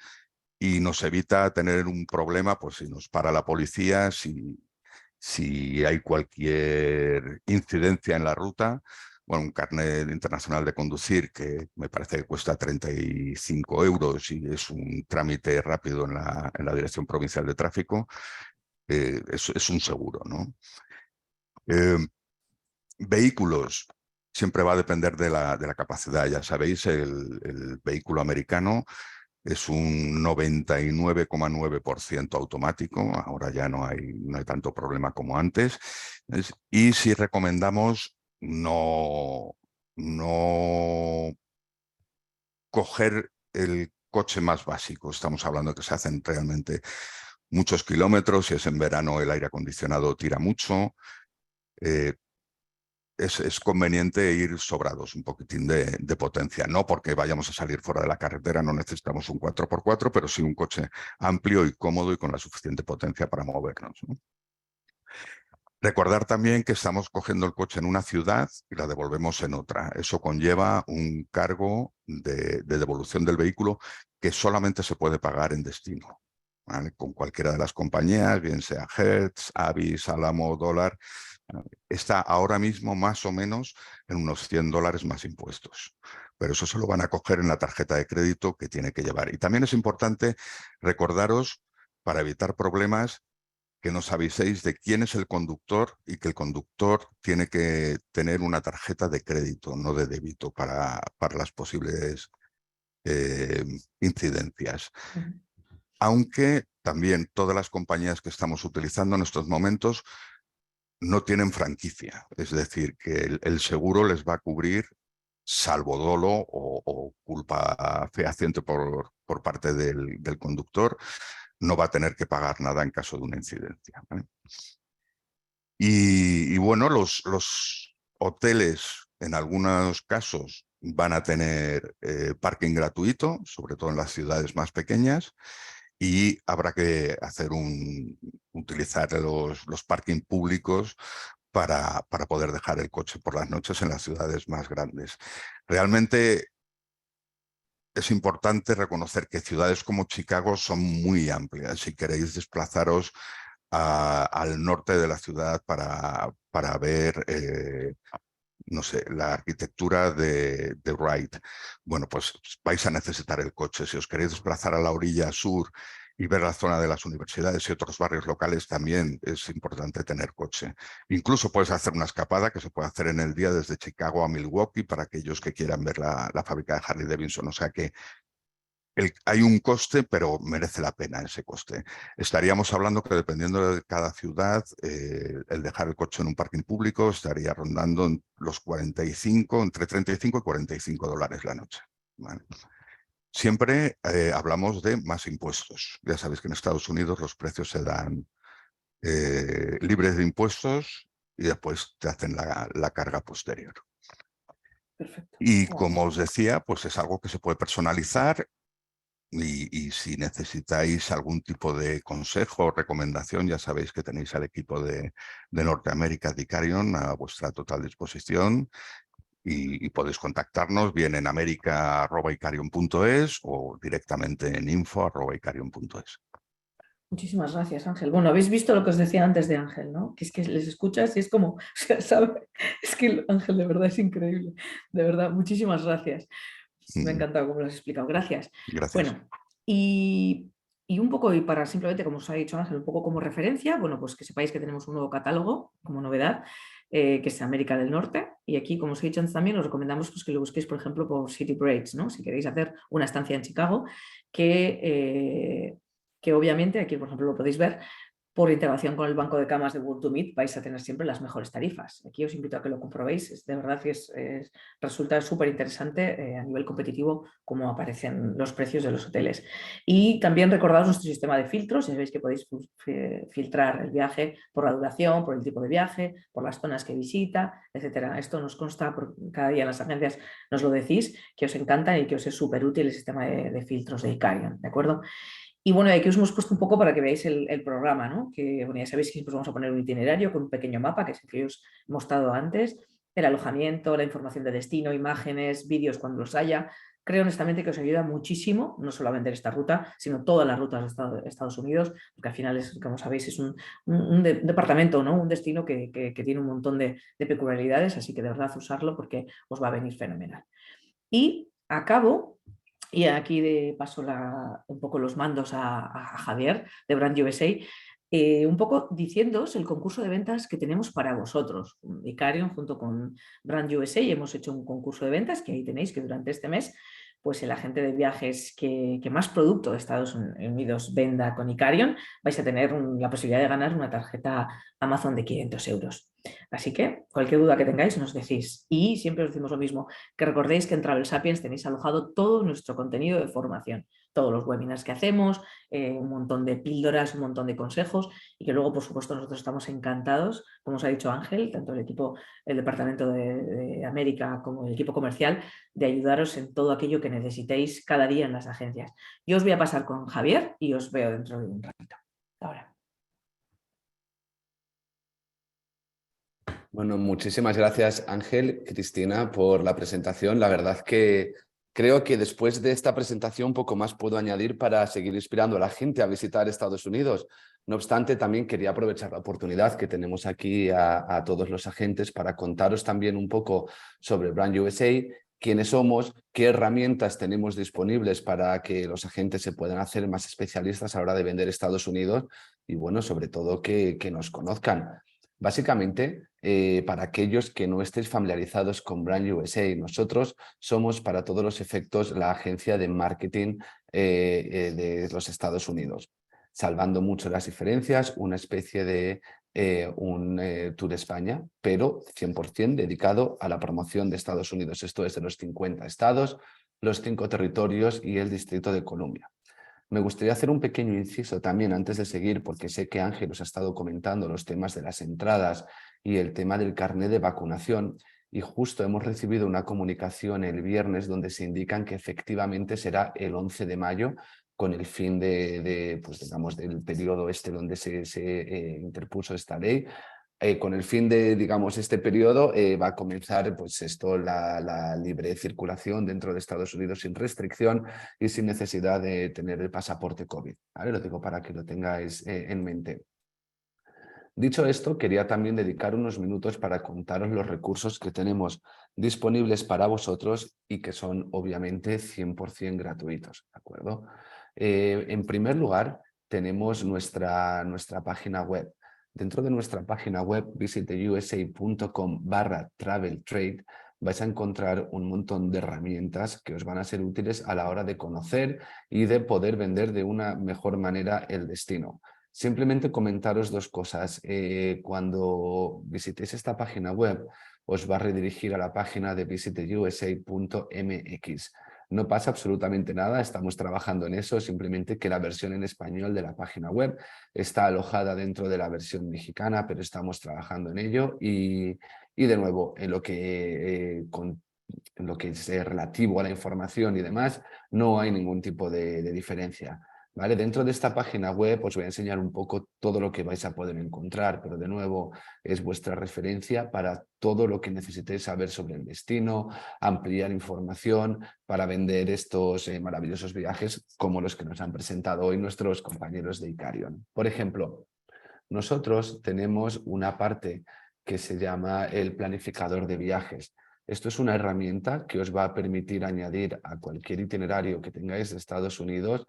y nos evita tener un problema, pues si nos para la policía, si Si hay cualquier incidencia en la ruta, bueno, un carnet internacional de conducir que me parece que cuesta 35 euros y es un trámite rápido en la Dirección Provincial de Tráfico, es un seguro, ¿no? Vehículos, siempre va a depender de la capacidad. Ya sabéis, el vehículo americano es un 99,9% automático. Ahora ya no hay tanto problema como antes. Y si recomendamos no coger el coche más básico. Estamos hablando de que se hacen realmente muchos kilómetros. Si es en verano, el aire acondicionado tira mucho. Es conveniente ir sobrados un poquitín de potencia, no porque vayamos a salir fuera de la carretera, no necesitamos un 4x4, pero sí un coche amplio y cómodo y con la suficiente potencia para movernos, ¿no? Recordar también que estamos cogiendo el coche en una ciudad y la devolvemos en otra. Eso conlleva un cargo de devolución del vehículo que solamente se puede pagar en destino, ¿vale? Con cualquiera de las compañías, bien sea Hertz, Avis, Alamo, Dólar. Está ahora mismo más o menos en unos $100 más impuestos. Pero eso se lo van a coger en la tarjeta de crédito que tiene que llevar. Y también es importante recordaros, para evitar problemas, que nos aviséis de quién es el conductor y que el conductor tiene que tener una tarjeta de crédito, no de débito, para las posibles incidencias. Aunque también todas las compañías que estamos utilizando en estos momentos no tienen franquicia, es decir, que el seguro les va a cubrir salvo dolo o culpa fehaciente por parte del conductor, no va a tener que pagar nada en caso de una incidencia, ¿vale? Y bueno, los hoteles en algunos casos van a tener parking gratuito, sobre todo en las ciudades más pequeñas, y habrá que utilizar los parking públicos para poder dejar el coche por las noches en las ciudades más grandes. Realmente es importante reconocer que ciudades como Chicago son muy amplias. Si queréis desplazaros al norte de la ciudad para ver, no sé, la arquitectura de Wright, bueno, pues vais a necesitar el coche. Si os queréis desplazar a la orilla sur y ver la zona de las universidades y otros barrios locales, también es importante tener coche. Incluso puedes hacer una escapada que se puede hacer en el día desde Chicago a Milwaukee para aquellos que quieran ver la fábrica de Harley Davidson. O sea que hay un coste, pero merece la pena ese coste. Estaríamos hablando que dependiendo de cada ciudad, el dejar el coche en un parking público estaría rondando en los entre 35 y $45 la noche, ¿vale? Siempre hablamos de más impuestos. Ya sabéis que en Estados Unidos los precios se dan libres de impuestos y después te hacen la carga posterior. Perfecto. Y como os decía, pues es algo que se puede personalizar. Y si necesitáis algún tipo de consejo o recomendación, ya sabéis que tenéis al equipo de Norteamérica de Icarion a vuestra total disposición y podéis contactarnos bien en america@icarion.es o directamente en info@icarion.es. Muchísimas gracias, Ángel. Bueno, habéis visto lo que os decía antes de Ángel, ¿no? Que es que les escuchas y es como, o sea, ¿sabe? Es que Ángel de verdad es increíble. De verdad, muchísimas gracias. Me ha encantado cómo lo has explicado. Gracias. Gracias. Bueno, y un poco, y para simplemente, como os ha dicho Ángel, un poco como referencia, bueno, pues que sepáis que tenemos un nuevo catálogo como novedad, que es América del Norte. Y aquí, como os he dicho antes también, os recomendamos pues, que lo busquéis, por ejemplo, por City Breaks, ¿no? Si queréis hacer una estancia en Chicago, que obviamente, aquí por ejemplo lo podéis ver, por integración con el banco de camas de World to Meet vais a tener siempre las mejores tarifas. Aquí os invito a que lo comprobéis, de verdad que resulta súper interesante a nivel competitivo cómo aparecen los precios de los hoteles. Y también recordaos nuestro sistema de filtros, ya sabéis que podéis filtrar el viaje por la duración, por el tipo de viaje, por las zonas que visita, etcétera. Esto nos consta, por cada día en las agencias nos lo decís, que os encanta y que os es súper útil el sistema de filtros de Icarion, ¿de acuerdo? Y bueno, aquí os hemos puesto un poco para que veáis el programa, ¿no? Que bueno, ya sabéis que siempre os vamos a poner un itinerario con un pequeño mapa, que es el que os he mostrado antes, el alojamiento, la información de destino, imágenes, vídeos cuando los haya, Creo honestamente que os ayuda muchísimo, no solamente esta ruta, sino todas las rutas de Estados Unidos, porque al final, como sabéis, es un departamento, ¿no? Un destino que tiene un montón de peculiaridades, así que de verdad usarlo porque os va a venir fenomenal. Y acabo, y aquí paso un poco los mandos a Javier de Brand USA, un poco diciéndoos el concurso de ventas que tenemos para vosotros. Icarion junto con Brand USA hemos hecho un concurso de ventas que ahí tenéis, que durante este mes pues el agente de viajes que más producto de Estados Unidos venda con Icarion, vais a tener la posibilidad de ganar una tarjeta Amazon de 500 euros. Así que cualquier duda que tengáis nos decís. Y siempre os decimos lo mismo, que recordéis que en Travel Sapiens tenéis alojado todo nuestro contenido de formación, todos los webinars que hacemos, un montón de píldoras, un montón de consejos y que luego, por supuesto, nosotros estamos encantados, como os ha dicho Ángel, tanto el departamento de América como el equipo comercial, de ayudaros en todo aquello que necesitéis cada día en las agencias. Yo os voy a pasar con Javier y os veo dentro de un ratito. Ahora. Bueno, muchísimas gracias Ángel, Cristina, por la presentación. La verdad que creo que después de esta presentación poco más puedo añadir para seguir inspirando a la gente a visitar Estados Unidos. No obstante, también quería aprovechar la oportunidad que tenemos aquí a todos los agentes para contaros también un poco sobre Brand USA, quiénes somos, qué herramientas tenemos disponibles para que los agentes se puedan hacer más especialistas a la hora de vender Estados Unidos y, bueno, sobre todo que nos conozcan. Básicamente, para aquellos que no estéis familiarizados con Brand USA, nosotros somos para todos los efectos la agencia de marketing de los Estados Unidos, salvando mucho las diferencias, una especie de un Tour España, pero 100% dedicado a la promoción de Estados Unidos. Esto es de los 50 estados, los 5 territorios y el Distrito de Columbia. Me gustaría hacer un pequeño inciso también antes de seguir, porque sé que Ángel os ha estado comentando los temas de las entradas y el tema del carnet de vacunación, y justo hemos recibido una comunicación el viernes donde se indican que efectivamente será el 11 de mayo con el fin pues digamos, del periodo donde se interpuso esta ley. Con el fin de, digamos, este periodo va a comenzar pues esto, la libre circulación dentro de Estados Unidos sin restricción y sin necesidad de tener el pasaporte COVID. ¿Vale? Lo digo para que lo tengáis en mente. Dicho esto, quería también dedicar unos minutos para contaros los recursos que tenemos disponibles para vosotros y que son obviamente 100% gratuitos, ¿de acuerdo? En primer lugar, tenemos nuestra página web. Dentro de nuestra página web, visiteusa.com/traveltrade, vais a encontrar un montón de herramientas que os van a ser útiles a la hora de conocer y de poder vender de una mejor manera el destino. Simplemente comentaros dos cosas. Cuando visitéis esta página web, os va a redirigir a la página de visiteusa.mx. No pasa absolutamente nada, estamos trabajando en eso, simplemente que la versión en español de la página web está alojada dentro de la versión mexicana, pero estamos trabajando en ello y de nuevo, en lo que es relativo a la información y demás, no hay ningún tipo de diferencia. ¿Vale? Dentro de esta página web os voy a enseñar un poco todo lo que vais a poder encontrar, pero de nuevo es vuestra referencia para todo lo que necesitéis saber sobre el destino, ampliar información para vender estos maravillosos viajes como los que nos han presentado hoy nuestros compañeros de Icarion. Por ejemplo, nosotros tenemos una parte que se llama el planificador de viajes. Esto es una herramienta que os va a permitir añadir a cualquier itinerario que tengáis de Estados Unidos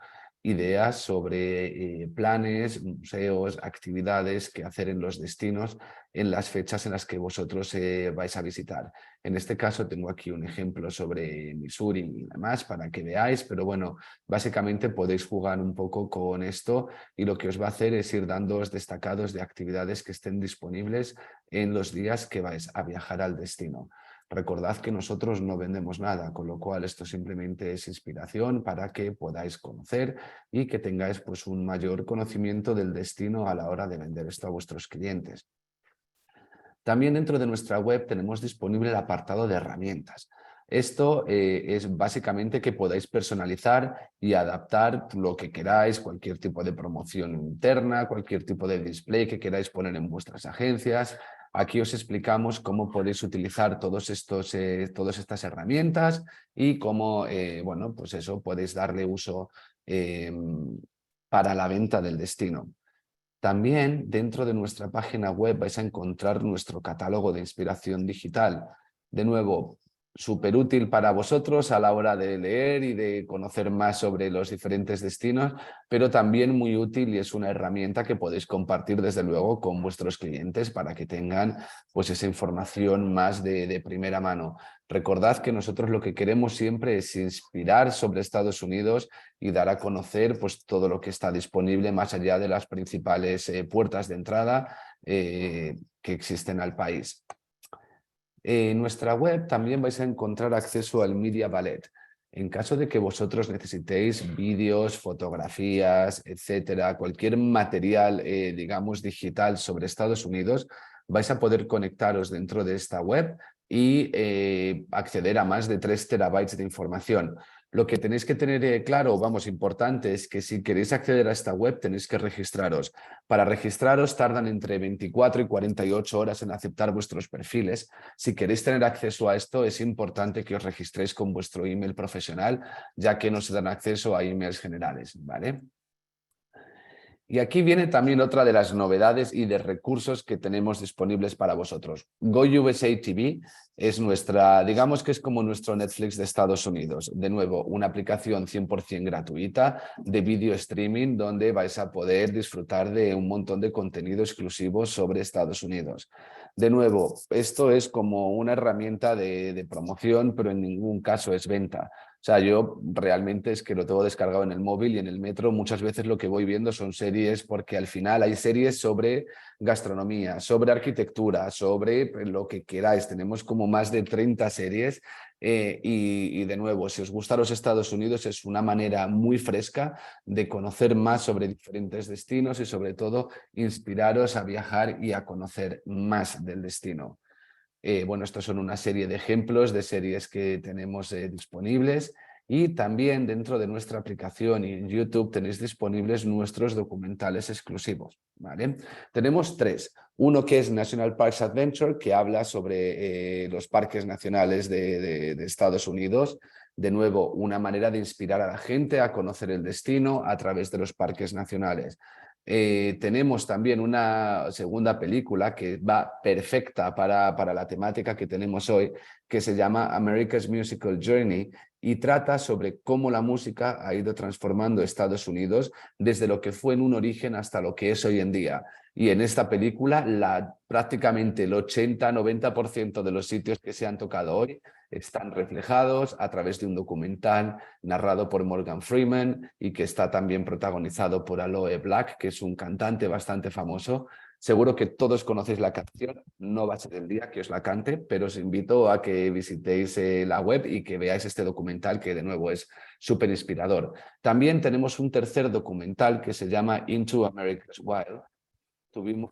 ideas sobre planes, museos, actividades que hacer en los destinos en las fechas en las que vosotros vais a visitar. En este caso tengo aquí un ejemplo sobre Missouri y demás para que veáis, pero bueno, básicamente podéis jugar un poco con esto y lo que os va a hacer es ir dándoos destacados de actividades que estén disponibles en los días que vais a viajar al destino. Recordad que nosotros no vendemos nada, con lo cual esto simplemente es inspiración para que podáis conocer y que tengáis pues, un mayor conocimiento del destino a la hora de vender esto a vuestros clientes. También dentro de nuestra web tenemos disponible el apartado de herramientas. Esto es básicamente que podáis personalizar y adaptar lo que queráis, cualquier tipo de promoción interna, cualquier tipo de display que queráis poner en vuestras agencias. Aquí os explicamos cómo podéis utilizar todas estas herramientas y cómo, bueno, pues eso, podéis darle uso para la venta del destino. También dentro de nuestra página web vais a encontrar nuestro catálogo de inspiración digital. De nuevo, súper útil para vosotros a la hora de leer y de conocer más sobre los diferentes destinos, pero también muy útil y es una herramienta que podéis compartir desde luego con vuestros clientes para que tengan pues esa información más de primera mano. Recordad que nosotros lo que queremos siempre es inspirar sobre Estados Unidos y dar a conocer pues todo lo que está disponible más allá de las principales puertas de entrada que existen al país. En nuestra web también vais a encontrar acceso al Media Ballet. En caso de que vosotros necesitéis vídeos, fotografías, etcétera, cualquier material, digamos, digital sobre Estados Unidos, vais a poder conectaros dentro de esta web y acceder a más de 3 terabytes de información. Lo que tenéis que tener claro, vamos, importante, es que si queréis acceder a esta web tenéis que registraros. Para registraros tardan entre 24 y 48 horas en aceptar vuestros perfiles. Si queréis tener acceso a esto, es importante que os registréis con vuestro email profesional, ya que no se dan acceso a emails generales, ¿vale? Y aquí viene también otra de las novedades y de recursos que tenemos disponibles para vosotros. GoUSA TV es nuestra, digamos que es como nuestro Netflix de Estados Unidos. De nuevo, una aplicación 100% gratuita de video streaming donde vais a poder disfrutar de un montón de contenido exclusivo sobre Estados Unidos. De nuevo, esto es como una herramienta de promoción, pero en ningún caso es venta. O sea, yo realmente es que lo tengo descargado en el móvil y en el metro muchas veces lo que voy viendo son series, porque al final hay series sobre gastronomía, sobre arquitectura, sobre lo que queráis. Tenemos como más de 30 series y de nuevo, si os gustan los Estados Unidos es una manera muy fresca de conocer más sobre diferentes destinos y sobre todo inspiraros a viajar y a conocer más del destino. Bueno, estos son una serie de ejemplos de series que tenemos disponibles y también dentro de nuestra aplicación y en YouTube tenéis disponibles nuestros documentales exclusivos, ¿vale? Tenemos 3. Uno que es National Parks Adventure, que habla sobre los parques nacionales de Estados Unidos. De nuevo, una manera de inspirar a la gente a conocer el destino a través de los parques nacionales. Tenemos también una segunda película que va perfecta para la temática que tenemos hoy, que se llama America's Musical Journey y trata sobre cómo la música ha ido transformando Estados Unidos desde lo que fue en un origen hasta lo que es hoy en día. Y en esta película prácticamente el 80-90% de los sitios que se han tocado hoy están reflejados a través de un documental narrado por Morgan Freeman y que está también protagonizado por Aloe Black, que es un cantante bastante famoso. Seguro que todos conocéis la canción, no va a ser el día que os la cante, pero os invito a que visitéis la web y que veáis este documental que de nuevo es súper inspirador. También tenemos un tercer documental que se llama Into America's Wild. Tuvimos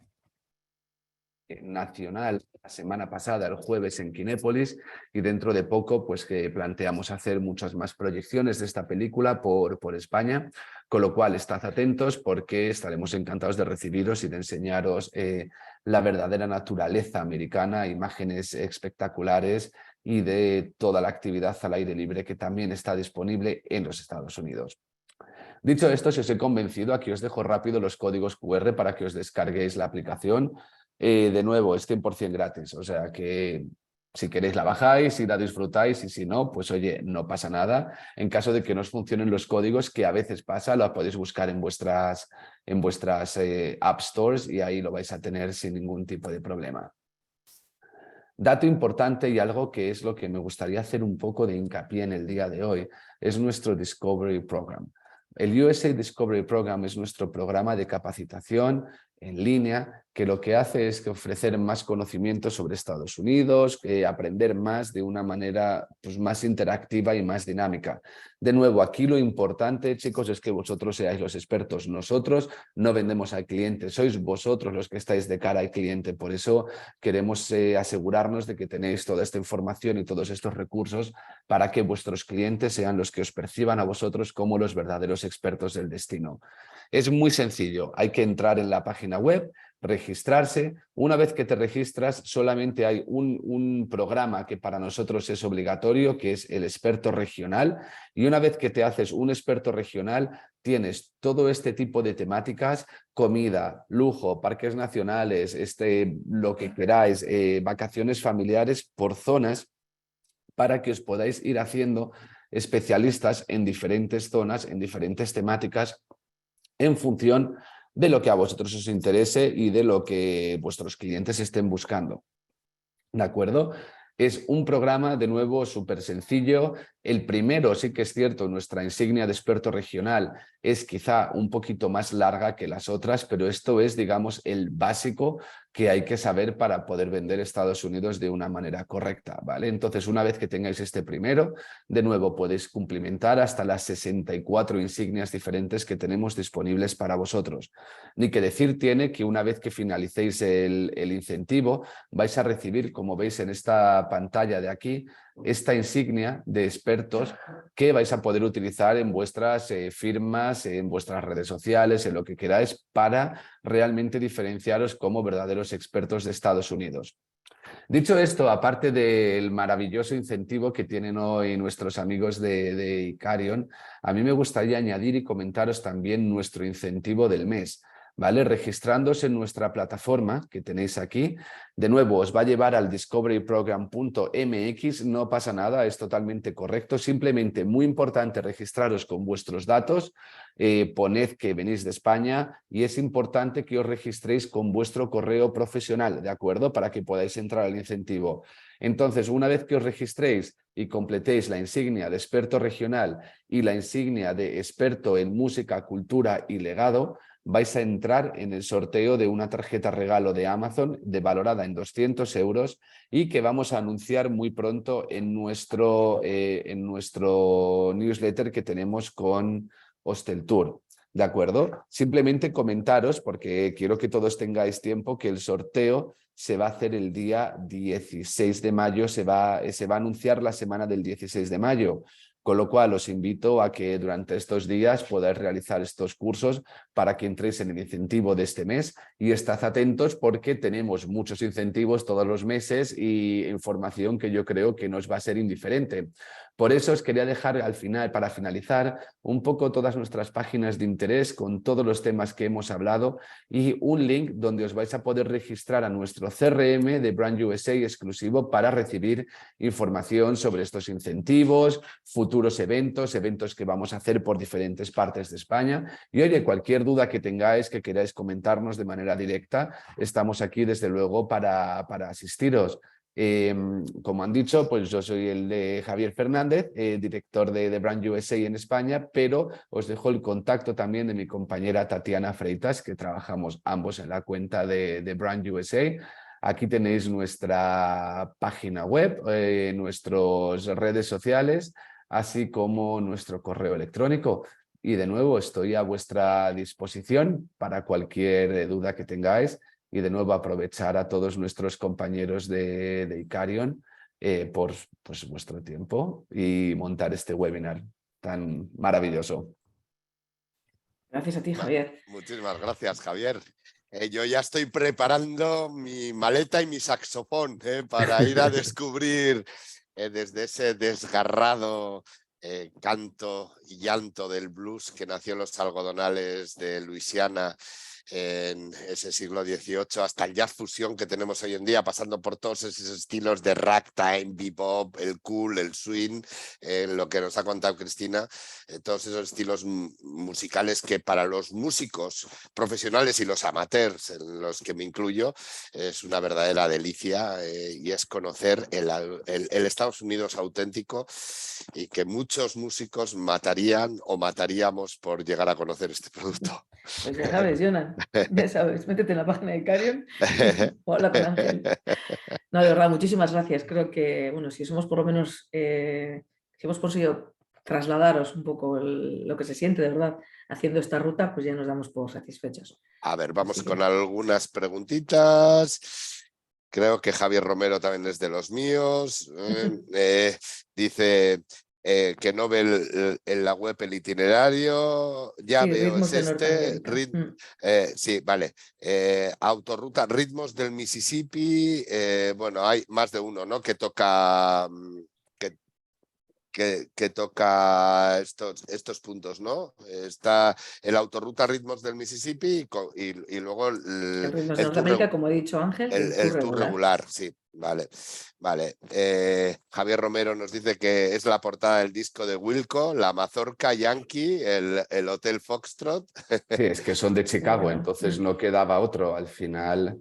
nacional la semana pasada, el jueves en Kinépolis, y dentro de poco pues que planteamos hacer muchas más proyecciones de esta película por España, con lo cual estad atentos porque estaremos encantados de recibiros y de enseñaros la verdadera naturaleza americana, imágenes espectaculares y de toda la actividad al aire libre que también está disponible en los Estados Unidos. Dicho esto, si os he convencido, aquí os dejo rápido los códigos QR para que os descarguéis la aplicación. De nuevo, es 100% gratis, o sea que si queréis la bajáis y la disfrutáis y si no, pues oye, no pasa nada. En caso de que no os funcionen los códigos, que a veces pasa, lo podéis buscar en vuestras App Stores y ahí lo vais a tener sin ningún tipo de problema. Dato importante y algo que es lo que me gustaría hacer un poco de hincapié en el día de hoy es nuestro Discovery Program. El USA Discovery Program es nuestro programa de capacitación en línea que lo que hace es que ofrecer más conocimiento sobre Estados Unidos, aprender más de una manera pues, más interactiva y más dinámica. De nuevo, aquí lo importante, chicos, es que vosotros seáis los expertos. Nosotros no vendemos al cliente, sois vosotros los que estáis de cara al cliente. Por eso queremos asegurarnos de que tenéis toda esta información y todos estos recursos para que vuestros clientes sean los que os perciban a vosotros como los verdaderos expertos del destino. Es muy sencillo, hay que entrar en la página web, registrarse. Una vez que te registras, solamente hay un programa que para nosotros es obligatorio, que es el experto regional. Y una vez que te haces un experto regional, tienes todo este tipo de temáticas: comida, lujo, parques nacionales, lo que queráis, vacaciones familiares por zonas, para que os podáis ir haciendo especialistas en diferentes zonas, en diferentes temáticas, en función de lo que a vosotros os interese y de lo que vuestros clientes estén buscando. ¿De acuerdo? Es un programa, de nuevo, súper sencillo. El primero, sí que es cierto, nuestra insignia de experto regional es quizá un poquito más larga que las otras, pero esto es, digamos, el básico que hay que saber para poder vender Estados Unidos de una manera correcta, ¿vale? Entonces, una vez que tengáis este primero, de nuevo podéis cumplimentar hasta las 64 insignias diferentes que tenemos disponibles para vosotros. Ni que decir tiene que una vez que finalicéis el incentivo, vais a recibir, como veis en esta pantalla de aquí, esta insignia de expertos que vais a poder utilizar en vuestras firmas, en vuestras redes sociales, en lo que queráis, para realmente diferenciaros como verdaderos expertos de Estados Unidos. Dicho esto, aparte del maravilloso incentivo que tienen hoy nuestros amigos de Icarion, a mí me gustaría añadir y comentaros también nuestro incentivo del mes, ¿vale? Registrándose en nuestra plataforma que tenéis aquí. De nuevo, os va a llevar al discoveryprogram.mx, no pasa nada, es totalmente correcto. Simplemente, muy importante, registraros con vuestros datos, poned que venís de España y es importante que os registréis con vuestro correo profesional, ¿de acuerdo? Para que podáis entrar al incentivo. Entonces, una vez que os registréis y completéis la insignia de experto regional y la insignia de experto en música, cultura y legado, vais a entrar en el sorteo de una tarjeta regalo de Amazon valorada en 200 euros y que vamos a anunciar muy pronto en nuestro newsletter que tenemos con Hosteltour. ¿De acuerdo? Simplemente comentaros, porque quiero que todos tengáis tiempo, que el sorteo se va a hacer el día 16 de mayo, se va a anunciar la semana del 16 de mayo. Con lo cual os invito a que durante estos días podáis realizar estos cursos para que entréis en el incentivo de este mes y estad atentos porque tenemos muchos incentivos todos los meses y información que yo creo que nos va a ser indiferente. Por eso os quería dejar al final, para finalizar, un poco todas nuestras páginas de interés con todos los temas que hemos hablado y un link donde os vais a poder registrar a nuestro CRM de Brand USA exclusivo para recibir información sobre estos incentivos, futuros eventos que vamos a hacer por diferentes partes de España. Y oye, cualquier duda que tengáis, que queráis comentarnos de manera directa, estamos aquí desde luego para asistiros. Como han dicho, pues yo soy el de Javier Fernández, director de Brand USA en España, pero os dejo el contacto también de mi compañera Tatiana Freitas, que trabajamos ambos en la cuenta de Brand USA. Aquí tenéis nuestra página web, nuestras redes sociales, así como nuestro correo electrónico. Y de nuevo estoy a vuestra disposición para cualquier duda que tengáis. Y de nuevo aprovechar a todos nuestros compañeros de Icarion por pues, vuestro tiempo y montar este webinar tan maravilloso. Gracias a ti, Javier. Muchísimas gracias, Javier. Yo ya estoy preparando mi maleta y mi saxofón para ir a descubrir desde ese desgarrado canto y llanto del blues que nació en los algodonales de Luisiana en ese siglo XVIII, hasta el jazz fusión que tenemos hoy en día, pasando por todos esos estilos de ragtime, bebop, el cool, el swing, lo que nos ha contado Cristina, todos esos estilos musicales que para los músicos profesionales y los amateurs, en los que me incluyo, es una verdadera delicia y es conocer el Estados Unidos auténtico y que muchos músicos matarían o mataríamos por llegar a conocer este producto. Pues ya sabes, Jonan, ya sabes, métete en la página de Icarion o habla con Ángel. No, de verdad, muchísimas gracias. Creo que, bueno, si somos por lo menos, si hemos conseguido trasladaros un poco lo que se siente de verdad haciendo esta ruta, pues ya nos damos por satisfechos. A ver, vamos con algunas preguntitas. Creo que Javier Romero también es de los míos. Dice, que no ve en la web el itinerario, ya Sí, veo, ritmos es de este, Norteamérica. sí, vale, autorruta, ritmos del Mississippi, bueno, hay más de uno, ¿no? Que toca, que toca estos puntos, ¿no? Está el autorruta ritmos del Mississippi y luego El ritmos de el tour Norteamérica, como he dicho Ángel, y el tour el tour regular. regular, sí, vale. Vale. Javier Romero nos dice que es la portada del disco de Wilco, la Mazorca Yankee, el Hotel Foxtrot. Sí, es que son de Chicago, Bueno, entonces no quedaba otro al final.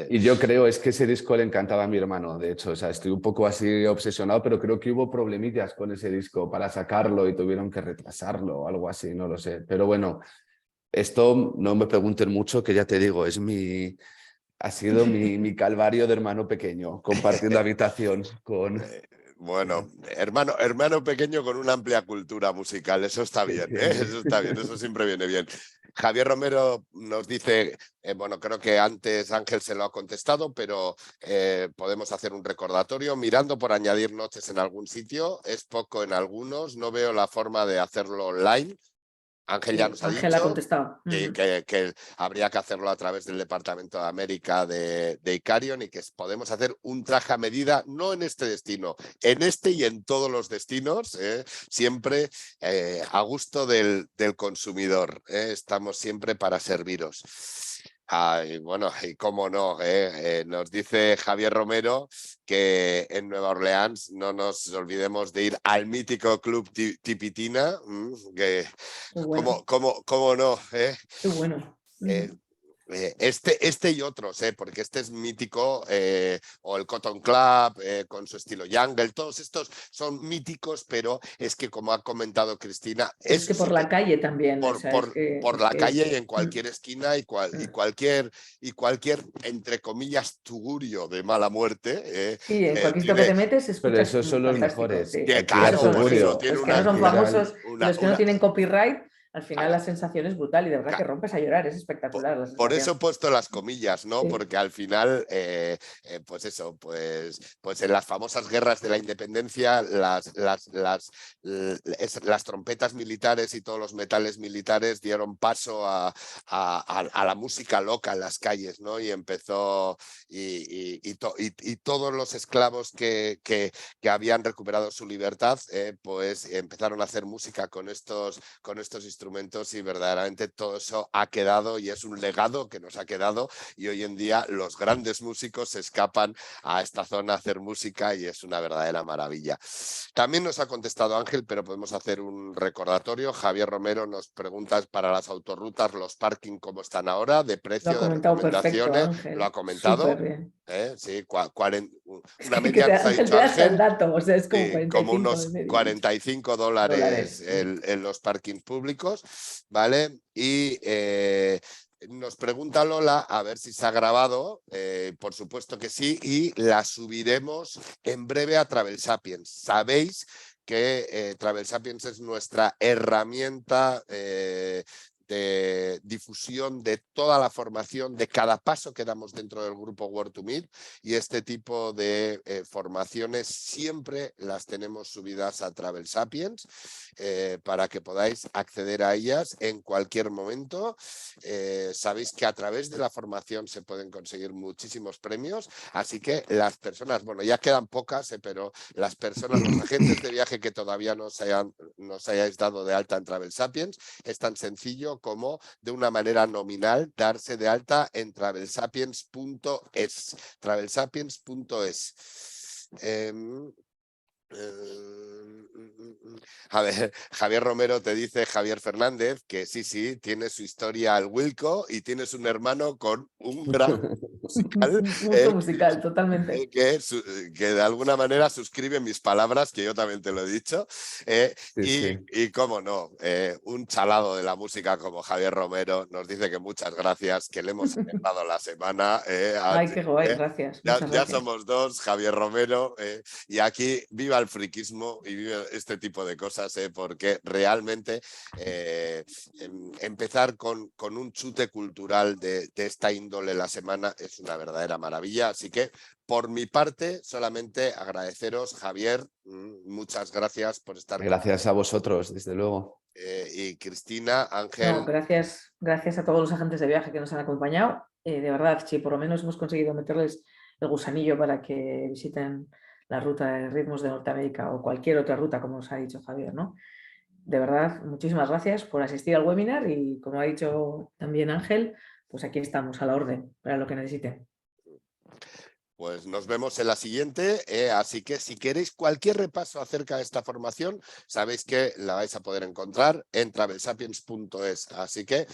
Y yo creo, es que ese disco le encantaba a mi hermano, de hecho, o sea, estoy un poco así obsesionado, pero creo que hubo problemillas con ese disco para sacarlo y tuvieron que retrasarlo o algo así, no lo sé. Pero bueno, esto no me pregunten mucho, que ya te digo, ha sido mi calvario de hermano pequeño, compartiendo habitación con... Bueno, hermano pequeño con una amplia cultura musical, eso está ¿Qué bien, ¿eh? tiene? Eso está bien, eso siempre viene bien. Javier Romero nos dice, bueno, creo que antes Ángel se lo ha contestado, pero podemos hacer un recordatorio. Mirando por añadir noches en algún sitio, es poco en algunos, no veo la forma de hacerlo online. Ángel ya nos ha Ángel ha dicho contestado. que habría que hacerlo a través del Departamento de América de Icarion y que podemos hacer un traje a medida, no en este destino, en este y en todos los destinos, siempre a gusto del consumidor. Estamos siempre para serviros. Y bueno, y cómo no, nos dice Javier Romero que en Nueva Orleans no nos olvidemos de ir al mítico Club Tipitina, que Qué bueno. cómo no, Qué bueno. este y otros, porque este es mítico, o el Cotton Club con su estilo jungle, todos estos son míticos, pero es que como ha comentado Cristina, Es que eso por sí la que calle también, o sea, por es la que calle y en cualquier esquina y cualquier, entre comillas, tugurio de mala muerte. sí, en cualquier sitio que Tiene, te metes Pero escuchas esos son los fantástico, mejores, sí. alquilar Esos claro, son, por eso sí, tugurio, tiene los que no son alquilar... famosos y los que no tienen copyright, al final la sensación es brutal y de verdad que rompes a llorar, es espectacular la Por eso sensación. he puesto las comillas, ¿no? Sí. Porque al final, pues eso, pues en las famosas guerras de la independencia, las trompetas militares y todos los metales militares dieron paso a la música loca en las calles, ¿no? Y empezó, y todos los esclavos que habían recuperado su libertad, pues empezaron a hacer música con estos instrumentos y verdaderamente todo eso ha quedado y es un legado que nos ha quedado y hoy en día los grandes músicos se escapan a esta zona a hacer música y es una verdadera maravilla. También nos ha contestado Ángel, pero podemos hacer un recordatorio. Javier Romero nos pregunta para las autorrutas, los parking, ¿cómo están ahora? De Lo ha precio, de comentado perfecto, recomendaciones, lo ha Ángel. Súper comentado. bien. Sí, Es una que media nos ha Ángel dicho te da hasta el Ángel. dato, o sea, es como Sí, como 45 de unos media. $45 Dólares. en los parkings públicos, ¿vale? Y nos pregunta Lola a ver si se ha grabado, por supuesto que sí, y la subiremos en breve a Travel Sapiens. Sabéis que Travel Sapiens es nuestra herramienta de difusión de toda la formación, de cada paso que damos dentro del grupo World to Meet y este tipo de formaciones siempre las tenemos subidas a Travel Sapiens para que podáis acceder a ellas en cualquier momento. Sabéis que a través de la formación se pueden conseguir muchísimos premios, así que las personas, bueno, ya quedan pocas, pero las personas, los agentes de viaje que todavía no os hayáis dado de alta en Travel Sapiens, es tan sencillo como de una manera nominal darse de alta en travelsapiens.es. Travelsapiens.es. A ver, Javier Romero te dice, Javier Fernández, que sí, tiene su historia al Wilco y tienes un hermano con un gran musical Gusto musical, totalmente. que de alguna manera suscribe mis palabras, que yo también te lo he dicho. Sí, sí. Y cómo no, un chalado de la música como Javier Romero nos dice que muchas gracias, que le hemos alegrado la semana. Ay, qué guay, gracias. Muchas Ya gracias. somos dos, Javier Romero, y aquí viva el friquismo y viva este tipo de cosas, porque realmente empezar con un chute cultural de esta índole la semana es es una verdadera maravilla. Así que, por mi parte, solamente agradeceros, Javier, muchas gracias por estar Gracias a vosotros, desde luego. y Cristina, Ángel. No, gracias a todos los agentes de viaje que nos han acompañado. De verdad, si por lo menos hemos conseguido meterles el gusanillo para que visiten la ruta de ritmos de Norteamérica o cualquier otra ruta, como os ha dicho Javier, ¿no? De verdad, muchísimas gracias por asistir al webinar y, como ha dicho también Ángel, pues aquí estamos a la orden para lo que necesiten. Pues nos vemos en la siguiente, así que si queréis cualquier repaso acerca de esta formación, sabéis que la vais a poder encontrar en travelsapiens.es. Así que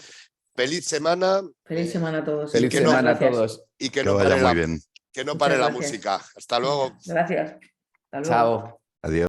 feliz semana. Feliz semana a todos. Feliz semana a todos. Y que Que no vaya pare muy bien. que no pare Muchas la gracias. música. Hasta luego. Gracias. Hasta luego. Chao. Adiós.